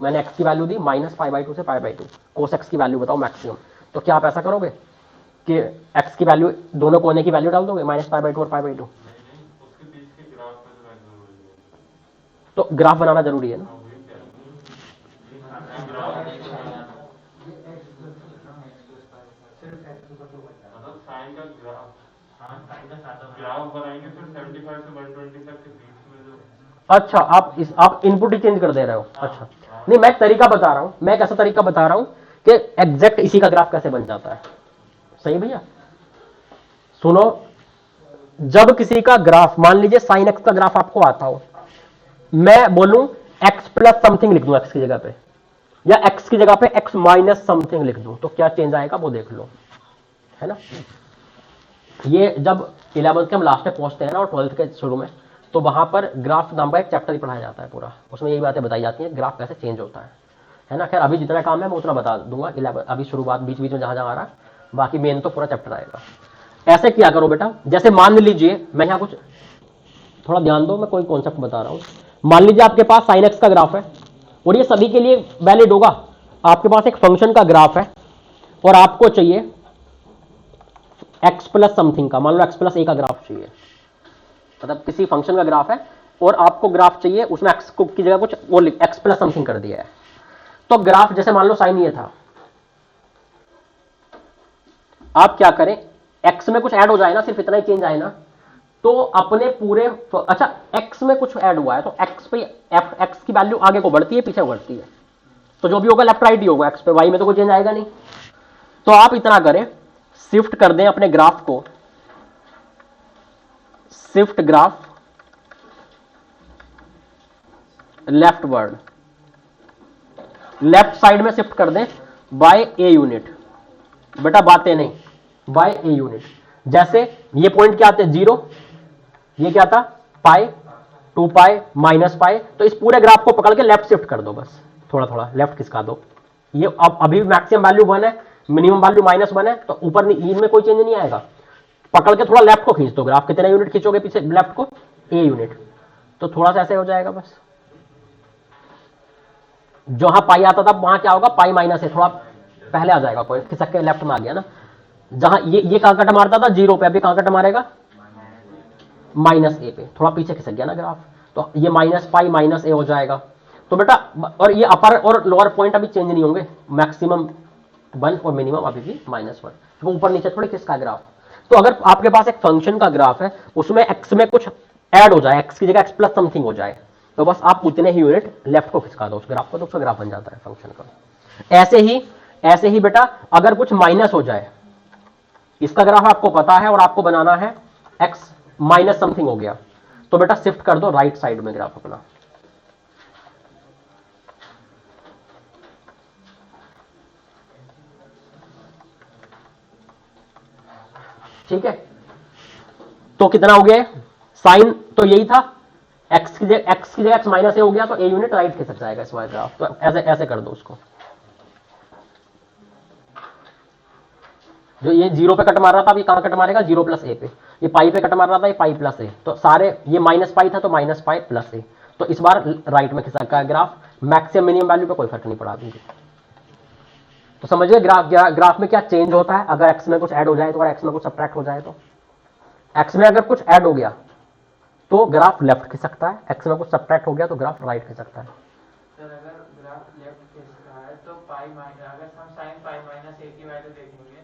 मैंने एक्स की value the minus pi by 2 से पाई बाय 2, कोसेक्स की वैल्यू बताओ मैक्सिमम। तो क्या आप ऐसा करोगे कि एक्स की वैल्यू दोनों कोने की वैल्यू डाल दोगे, माइनस पाई बाय 2 और पाई बाय 2? तो ग्राफ बनाना जरूरी है ना।
मतलब साइन का ग्राफ बनाएंगे फिर 75 से 120 तक के बीच में जो
अच्छा, आप इनपुट ही चेंज कर दे रहे हो। अच्छा, नहीं मैं एक तरीका बता रहा हूं, मैं एक ऐसा तरीका बता रहा हूं कि एग्जैक्ट इसी का ग्राफ कैसे बन जाता है। सही भैया, सुनो, जब किसी का ग्राफ, मान लीजिए साइन एक्स का ग्राफ आपको आता हो, मैं बोलूं एक्स प्लस समथिंग लिख दूं एक्स की जगह पे, या एक्स की जगह पे एक्स माइनस समथिंग लिख दूं, तो क्या चेंज आएगा वो देख लो, है ना। ये जब 11th के हम लास्ट में पहुंचते हैं ना और 12th के शुरू में, तो वहां पर ग्राफ नाम का एक चैप्टर ही पढ़ाया जाता है पूरा, उसमें यही बातें बताई जाती हैं ग्राफ कैसे चेंज होता है ना। खैर अभी जितना काम है मैं उतना बता दूंगा, 11 अभी शुरुआत बीच बीच में जहां जहां आ रहा है, बाकी मेन तो पूरा चैप्टर आएगा। ऐसे किया करो बेटा, जैसे मान लीजिए, मैं यहां कुछ, थोड़ा ध्यान दो, मैं कोई कॉन्सेप्ट बता रहा हूं। मान लीजिए आपके पास साइन एक्स का ग्राफ है, और ये सभी के लिए वैलिड होगा। आपके पास एक फंक्शन का ग्राफ है और आपको चाहिए एक्स प्लस समथिंग का, मान लो एक्स प्लस ए का ग्राफ चाहिए, मतलब किसी फंक्शन का ग्राफ है और आपको ग्राफ चाहिए, उसमें एक्स की जगह कुछ वो एक्स प्लस समथिंग कर दिया है। तो ग्राफ जैसे मान लो साइन ये था, आप क्या करें, एक्स में कुछ ऐड हो जाए ना, सिर्फ इतना ही चेंज आए ना, तो अपने पूरे, अच्छा एक्स में कुछ ऐड हुआ है तो एक्स पे एफ एक्स की वैल्यू आगे को बढ़ती है पीछे बढ़ती है, तो जो भी होगा लेफ्ट राइट ही होगा, एक्स पे, वाई में तो कोई चेंज आएगा नहीं। तो आप इतना करें, शिफ्ट कर दें अपने ग्राफ को, shift graph left word, left side में शिफ्ट कर दें बाय ए यूनिट, बेटा बातें नहीं, बाय ए यूनिट। जैसे ये पॉइंट क्या आते हैं 0, ये क्या था पाई, 2 पाई माइनस पाई, तो इस पूरे ग्राफ को पकड़ के लेफ्ट शिफ्ट कर दो, बस थोड़ा थोड़ा लेफ्ट खिसका दो। ये अब अभी मैक्सिमम वैल्यू 1 है, मिनिमम वैल्यू -1 है, तो ऊपर में कोई चेंज नहीं आएगा। पकड़ के थोड़ा लेफ्ट को खींच दो, ग्राफ कितने यूनिट खींचोगे पीछे लेफ्ट को, ए यूनिट, तो थोड़ा सा ऐसे हो जाएगा बस। जहां पाई आता था वहां क्या होगा, पाई माइनस है, थोड़ा पहले आ जाएगा, कोई खिसक के लेफ्ट में आ गया ना। जहां ये कहां कट मारता था 0 पे, अभी कहां कट मारेगा -a पे, थोड़ा पीछे खिसक गया ना ग्राफ, तो ये माइनस पाई माइनस ए हो जाएगा। तो बेटा, और ये अपर और लोअर पॉइंट अभी चेंज नहीं होंगे, मैक्सिमम 1 और मिनिमम अभी भी -1, वो ऊपर नीचे थोड़ी खिसका ग्राफ। तो अगर आपके पास एक फंक्शन का ग्राफ है, उसमें एक्स में कुछ ऐड हो जाए, एक्स की जगह एक्स प्लस समथिंग हो जाए, तो बस आप उतने ही यूनिट लेफ्ट को खिसका दो उस ग्राफ को, तो उसका ग्राफ बन जाता है फंक्शन का। ऐसे ही बेटा, अगर कुछ माइनस हो जाए, इसका ग्राफ आपको पता है और आपको बनाना है एक्स माइनस समथिंग हो गया, तो बेटा शिफ्ट कर दो राइट साइड में ग्राफ अपना। ठीक है, तो कितना हो गया, साइन तो यही था, एक्स की जगह एक्स माइनस ए हो गया, तो ए यूनिट राइट खिसक जाएगा इस वाले ग्राफ, तो ऐसे ऐसे कर दो उसको। जो ये 0 पे कट मार रहा था, अभी कहां कट मारेगा 0 प्लस ए पे, ये पाई पे कट मार रहा था, ये पाई प्लस ए, तो सारे ये माइनस पाई था तो माइनस पाई प्लस ए, तो इस बार राइट में खिसक का ग्राफ, मैक्सिमम मिनिमम वैल्यू पे कोई फर्क नहीं पड़ा दूंगी। तो समझिए ग्राफ में क्या चेंज होता है, अगर एक्स में कुछ ऐड हो जाए तो, और एक्स में कुछ सब्ट्रैक्ट हो जाए तो। एक्स में अगर कुछ ऐड हो गया तो ग्राफ लेफ्ट खिसकता है, एक्स में कुछ सब्ट्रैक्ट हो गया तो ग्राफ राइट खिसकता है।
सर अगर ग्राफ लेफ्ट खिसका है तो पाई माइनस, अगर हम साइन पाई माइनस ए की वैल्यू देखेंगे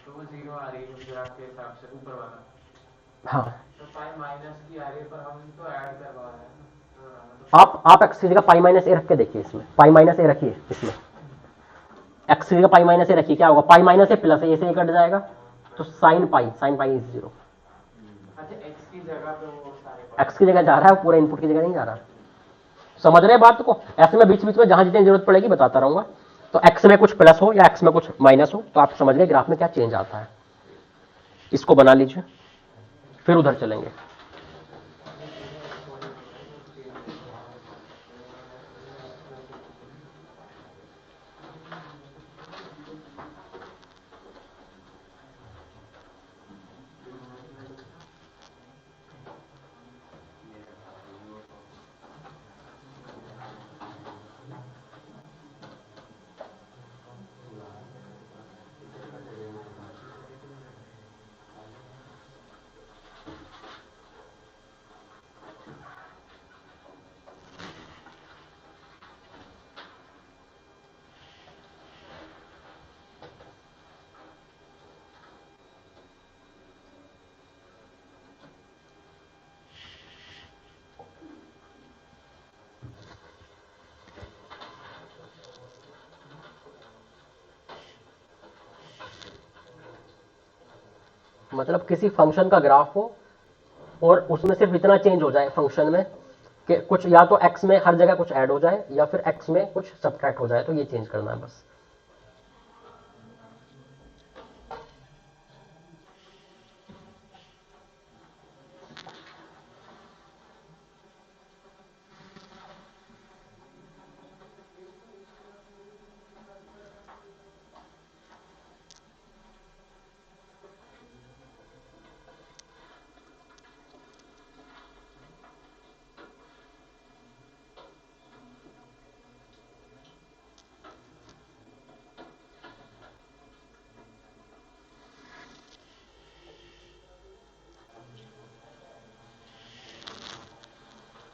तो वो 0 आ रही है उस ग्राफ के हिसाब से ऊपर वाला,
हाँ,
तो पाई माइनस की आ रही है, पर हम तो ऐड करवा रहे हैं, तो
आप एक्स की जगह पाई माइनस ए रख के देखिए, इसमें पाई माइनस ए रखिए, इसमें एक्स की जगह पाई माइनस ए रखिए, क्या होगा, पाई माइनस ए प्लस ए से कट जाएगा, तो साइन पाई इज 0।
अच्छा एक्स की जगह पे वो सारे
एक्स की जगह जा रहा है, पूरे इनपुट की जगह नहीं जा रहा। समझ रहे हैं बात को, ऐसे में बीच बीच में जहां जितनी जरूरत पड़ेगी बताता रहूंगा। तो एक्स में कुछ प्लस हो या एक्स में कुछ माइनस हो, तो आप समझ गए ग्राफ में क्या चेंज आता है। इसको बना लीजिए, फिर उधर चलेंगे। मतलब किसी फंक्शन का ग्राफ हो और उसमें सिर्फ इतना चेंज हो जाए फंक्शन में कि कुछ या तो x में हर जगह कुछ ऐड हो जाए या फिर x में कुछ सब्ट्रैक्ट हो जाए, तो ये चेंज करना है बस।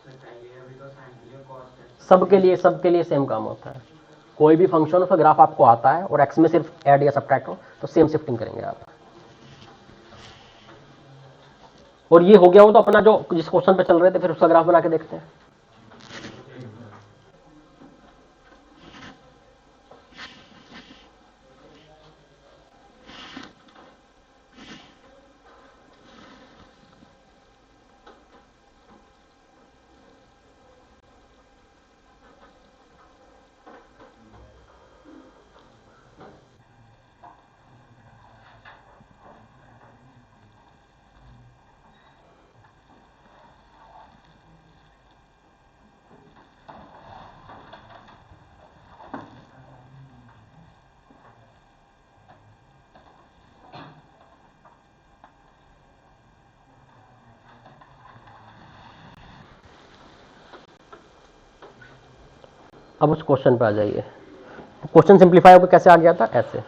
चाहिए अभी तो साइन के लिए कॉस्ट है।
सबके लिए सेम काम होता है। कोई भी फंक्शन उसका ग्राफ आपको आता है और x में सिर्फ ऐड या सब्ट्रैक्ट हो तो सेम शिफ्टिंग करेंगे आप। और ये हो गया हो तो अपना जो जिस क्वेश्चन पे चल रहे थे फिर उसका ग्राफ बना के देखते हैं। अब उस क्वेश्चन पे आ जाइए। क्वेश्चन सिंप्लीफाई होकर कैसे आ गया था, ऐसे।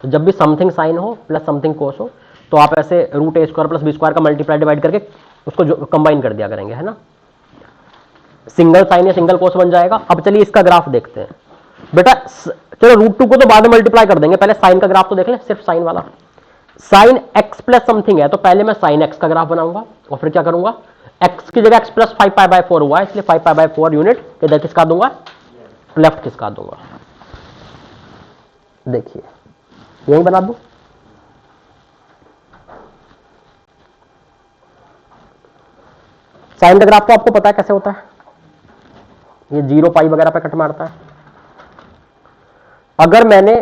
तो जब भी समथिंग साइन हो प्लस समथिंग कोस हो तो आप ऐसे root a square plus b square का मल्टीप्लाई डिवाइड करके उसको जो कंबाइन कर दिया करेंगे, है ना। सिंगल साइन या सिंगल कोस बन जाएगा। अब चलिए इसका ग्राफ देखते हैं बेटा। चलो रूट 2 को तो बाद में मल्टीप्लाई कर देंगे, पहले साइन का ग्राफ तो देख ले, सिर्फ साइन वाला। साइन एक्स प्लस समथिंग है तो पहले मैं साइन एक्स का ग्राफ बनाऊंगा और फिर क्या करूंगा, x की जगह x प्लस 5π/4 हुआ है इसलिए 5π/4 यूनिट इधर किसका दूंगा, लेफ्ट किसका दूंगा। देखिए यही बना दूं। साइन का ग्राफ तो आपको पता है कैसे होता है, ये 0 पाई वगैरह पे कट मारता है। अगर मैंने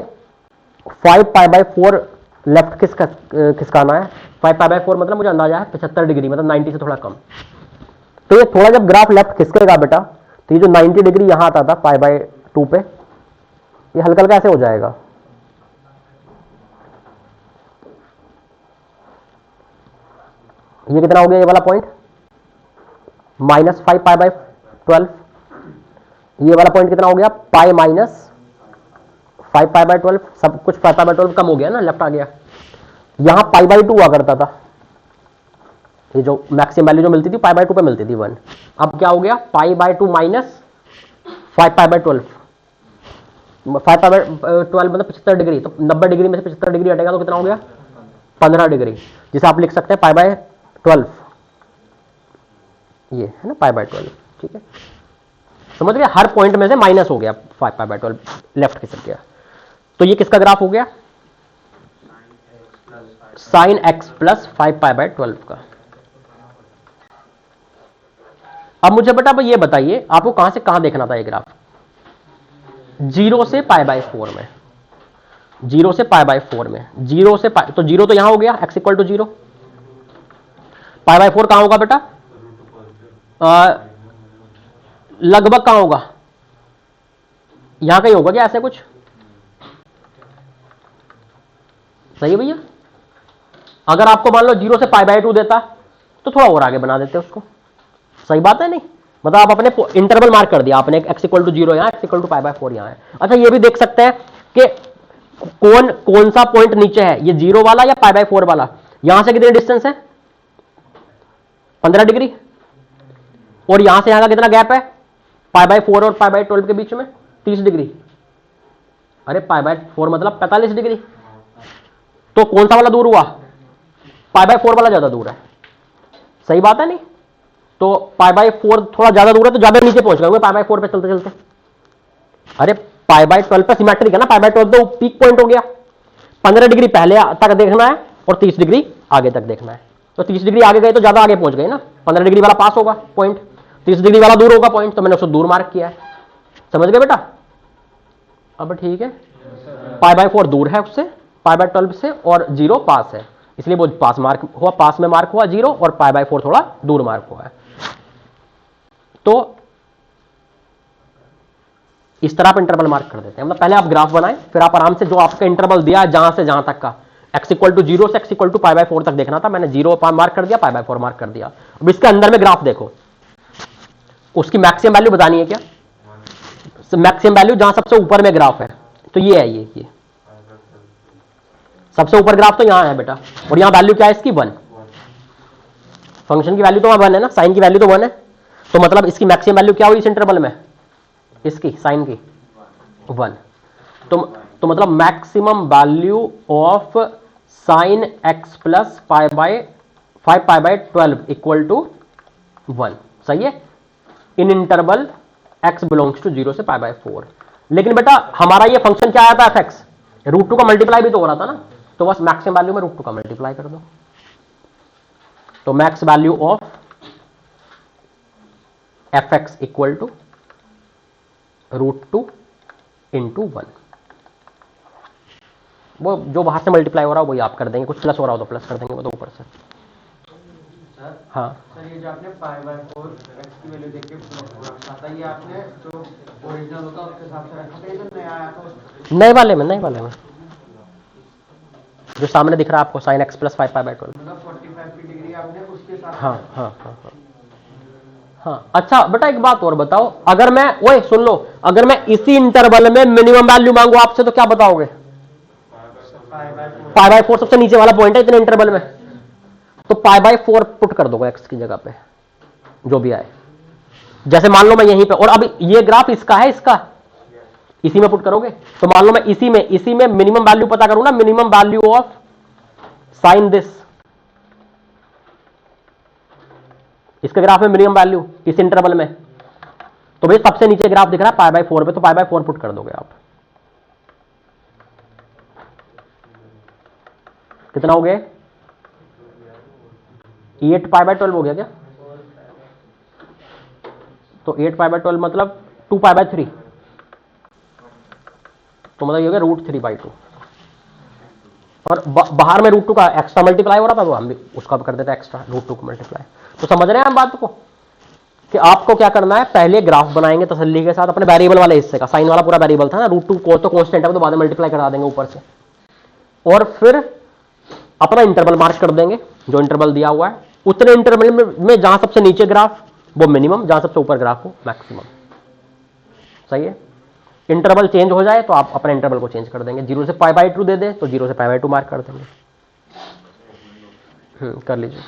5π/4 लेफ्ट किसका आना है, 5π/4 मतलब मुझे अंदाजा है 75 डिग्री, मतलब 90 से थोड़ा कम। तो ये थोड़ा जब ग्राफ लेफ्ट खिसकेगा बेटा तो ये जो 90 डिग्री यहां आता था π/2 पे, ये हल्का हल्का ऐसे हो जाएगा। ये कितना हो गया ये वाला पॉइंट, -5π/12। ये वाला पॉइंट कितना हो गया, पाई माइनस 5π/12। सब कुछ 5π/12 कम हो गया ना, लेफ्ट आ गया। यहां π/2 हुआ करता था, ये जो मैक्सिमम वैल्यू जो मिलती थी π/2 पे मिलती थी 1। अब क्या हो गया, π/2 माइनस 5π/12। 5π/12 मतलब 75 डिग्री, तो 90 डिग्री में से 75 डिग्री हटेगा तो कितना हो गया, 15 डिग्री, जिसे आप लिख सकते हैं π/12। ये है ना π/12, ठीक है। समझ गया, हर पॉइंट में से माइनस हो गया 5π/12, लेफ्ट खिसक गया। तो ये किसका ग्राफ हो गया, साइन x प्लस 5π/12 का। अब मुझे बेटा ये बताइए आपको कहां से कहां देखना था ये ग्राफ, 0 से π/4 में, 0 से π/4 में, 0 से पाई, तो 0 तो यहां हो गया x = 0। π/4 कहां होगा बेटा, लगभग कहां होगा, यहां कहीं होगा क्या, ऐसे कुछ सही है भैया। अगर आपको मान लो 0 से π/2 देता तो थोड़ा और आगे बना देते उसको, सही बात है नहीं, मतलब आप अपने इंटरवल मार्क कर दिया आपने, x = 0 यहां, x = π/4 यहां है। अच्छा ये भी देख सकते हैं कि कौन सा पॉइंट नीचे है, ये 0 वाला या π/4 वाला। यहां से कितनी डिस्टेंस है, 15 डिग्री, और यहां से यहां का कितना गैप है, π/4 और π/12 के बीच में 30 डिग्री। अरे π/4 मतलब 45 डिग्री, तो कौन सा वाला दूर हुआ, π/4 वाला ज्यादा दूर है, सही बात है नहीं। तो π/4 थोड़ा ज्यादा दूर है तो ज्यादा नीचे पहुंच गए π/4 पे चलते चलते। अरे π/12 पे सिमेट्रिक है ना, π/12 तो पीक पॉइंट हो गया, 15 डिग्री पहले तक देखना है और 30 डिग्री आगे तक देखना है। तो 30 डिग्री आगे गए तो ज्यादा आगे पहुंच गए ना, 15 डिग्री वाला पास होगा पॉइंट, 30 डिग्री वाला दूर होगा पॉइंट, तो मैंने उसको दूर मार्क किया है। समझ गए बेटा? अब ठीक है, π/4 दूर है उससे, π/12 से, और 0 पास है, इसलिए वो पास मार्क हुआ, पास में मार्क हुआ 0, और π/4 थोड़ा दूर मार्क हुआ है। तो इस तरह आप इंटरवल मार्क कर देते हैं। मतलब पहले आप ग्राफ बनाएं, फिर आप आराम से जो आपका इंटरवल दिया है जहां से जहां तक का, x = 0 से x = π/4 तक देखना था, मैंने 0 मार्क कर दिया, π/4 मार्क कर दिया। अब इसके अंदर में ग्राफ देखो, उसकी मैक्सिमम वैल्यू बतानी है क्या? मैक्सिमम वैल्यू जहां सबसे ऊपर में ग्राफ है, तो ये है, ये सबसे ऊपर ग्राफ तो यहां है बेटा, और यहां वैल्यू क्या है इसकी? 1। फंक्शन की वैल्यू तो वहां 1 है ना, साइन की वैल्यू तो 1 है, तो मतलब इसकी मैक्सिमम वैल्यू क्या हुई इस इंटरवल में? इसकी साइन की 1। तो मतलब maximum value of sine x plus 5π/12 equal to 1। सही है, in interval x belongs to 0 से π/4। लेकिन बेटा हमारा ये फंक्शन क्या आया था? f(x), √2 का मल्टीप्लाई भी तो हो रहा था ना, तो बस मैक्सिमम वैल्यू में √2 का मल्टीप्लाई कर दो। तो max value of f(x) equal to √2 into 1। वो जो बाहर से मल्टीप्लाई हो रहा है वही आप कर देंगे, कुछ प्लस हो रहा हो तो प्लस कर देंगे, वो तो ऊपर से।
सर
हाँ
सर, ये जो आपने π/4 x की वैल्यू देख के रखा था, ये आपने जो ओरिजिनल होता उसके हिसाब से रखा था, ये जो नया आया था
नए वाले में जो सामने दिख रहा है आपको, साइन x प्लस 5π/12।
मतलब 45 की डिग्री आपने उसके हिसाब से
हाँ हाँ हाँ हाँ हाँ। अच्छा बेटा एक बात और बताओ, अगर मैं, ओए सुन लो, अगर मैं इसी इंटरवल में मिनिमम वैल्यू मांगू आपसे तो क्या बताओगे? π/4 सबसे नीचे वाला पॉइंट है इतने इंटरवल में, तो π/4 पुट कर दोगे x की जगह पे, जो भी आए। जैसे मान लो मैं यहीं पे, और अब ये ग्राफ इसका है, इसका इसी में पुट करोगे, तो मान लो मैं इसी में मिनिमम वैल्यू पता करूं ना, minimum value of sign this, इसके ग्राफ में मिनिमम वैल्यू इस इंटरवल में, तो भाई सबसे नीचे ग्राफ दिख रहा है π/4 पे, तो π/4 पुट कर दोगे आप। कितना हो गया? 8π/12 हो गया क्या? तो 8π/12 मतलब 2π/3, तो मतलब ये हो गया √3/2। और बाहर में √2 का एक्स्ट्रा मल्टीप्लाई हो रहा था, तो हम भी उसका कर देते एक्स्ट्रा √2 को मल्टीप्लाई। तो समझ रहे हैं हम बात को, कि आपको क्या करना है, पहले ग्राफ बनाएंगे तसल्ली के साथ अपने वेरिएबल वाले हिस्से का, साइन वाला पूरा वेरिएबल था ना, √2 को तो कांस्टेंट है, तो बाद में मल्टीप्लाई करा देंगे ऊपर से, और फिर अपना इंटरवल मार्क कर देंगे जो इंटरवल दिया हुआ है, उतने इंटरवल में जहां सबसे नीचे ग्राफ वो मिनिमम, जहां सबसे ऊपर ग्राफ हो मैक्सिमम। सही है, इंटरवल चेंज हो जाए तो आप अपने इंटरवल को चेंज कर देंगे, 0 से π/2 दे दे तो 0 से π/2 मार्क कर देंगे। कर लीजिए।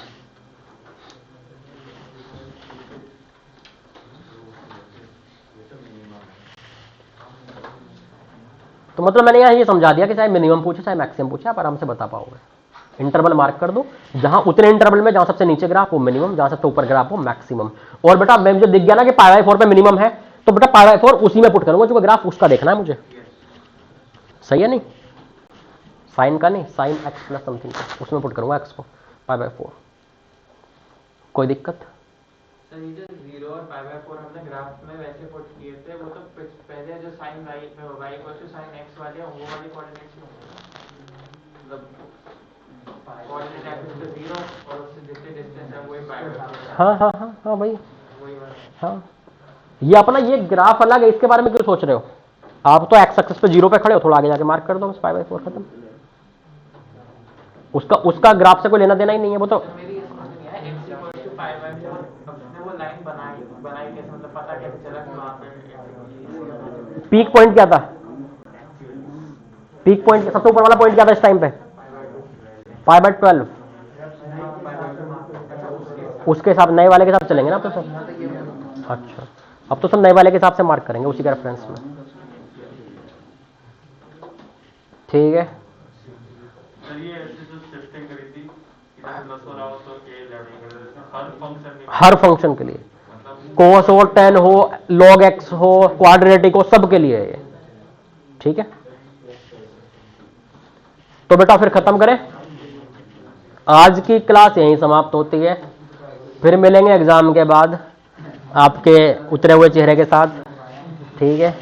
तो मतलब मैंने यहां ये समझा दिया कि चाहे मिनिमम पूछे चाहे मैक्सिमम पूछे, आप आराम से बता पाओगे। इंटरवल मार्क कर दो, जहां उतने इंटरवल में जहां सबसे नीचे ग्राफ वो मिनिमम, जहां सबसे ऊपर ग्राफ वो मैक्सिमम। और बेटा मैं मुझे दिख गया ना कि π/4 पे मिनिमम है, तो बेटा π/4 उसी में पुट करूंगा जो ग्राफ उसका देखना है मुझे। सही है नहीं, साइन का नहीं, साइन x प्लस समथिंग का, उसमें पुट करूंगा x को π/4। कोई दिक्कत?
सर ये जो 0 और π/4 हमने ग्राफ में वैसे पुट किए थे, वो तो पहले जो साइन y sin x वाले हैं वो वाले कोऑर्डिनेट्स में, मतलब कोऑर्डिनेट एक्सिस पे 0 और उससे जितने डिस्टेंस है वही π/4।
हाँ हाँ हाँ हाँ भाई,
वही वाला।
हाँ ये अपना ये ग्राफ अलग है, इसके बारे में क्यों सोच रहे हो? आप तो x एक्सिस पे 0 पे खड़े हो, थोड़ा आगे जाके मार्क कर दो बस, π/4 खत्म। उसका ग्राफ से कोई लेना देना ही नहीं है, वो तो
मेरी ये समझ नहीं आया x = π/4, अब वो लाइन बनाई कैसे, मतलब पता कैसे चला कि वहां पे
पीक पॉइंट क्या था? पीक पॉइंट सबसे ऊपर वाला पॉइंट क्या था इस टाइम पे? π/12। उसके हिसाब नए वाले के साथ चलेंगे ना आप तो सब। अच्छा, अब तो सब नए वाले के हिसाब से मार्क करेंगे उसी के रेफरेंस में। ठीक है,
सर ये ऐसे जो शिफ्टिंग करी थी, इधर प्लस हो रहा हो तो के लेवल कर, हर फंक्शन में,
हर फंक्शन के लिए,
मतलब
कोस हो, टेन हो, log x हो, क्वाड्रेटिक हो, सब के लिए है ये। ठीक है, तो बेटा फिर खत्म करें। आज की क्लास यहीं समाप्त होती है, फिर मिलेंगे एग्जाम के बाद आपके उतरे हुए चेहरे के साथ। ठीक है।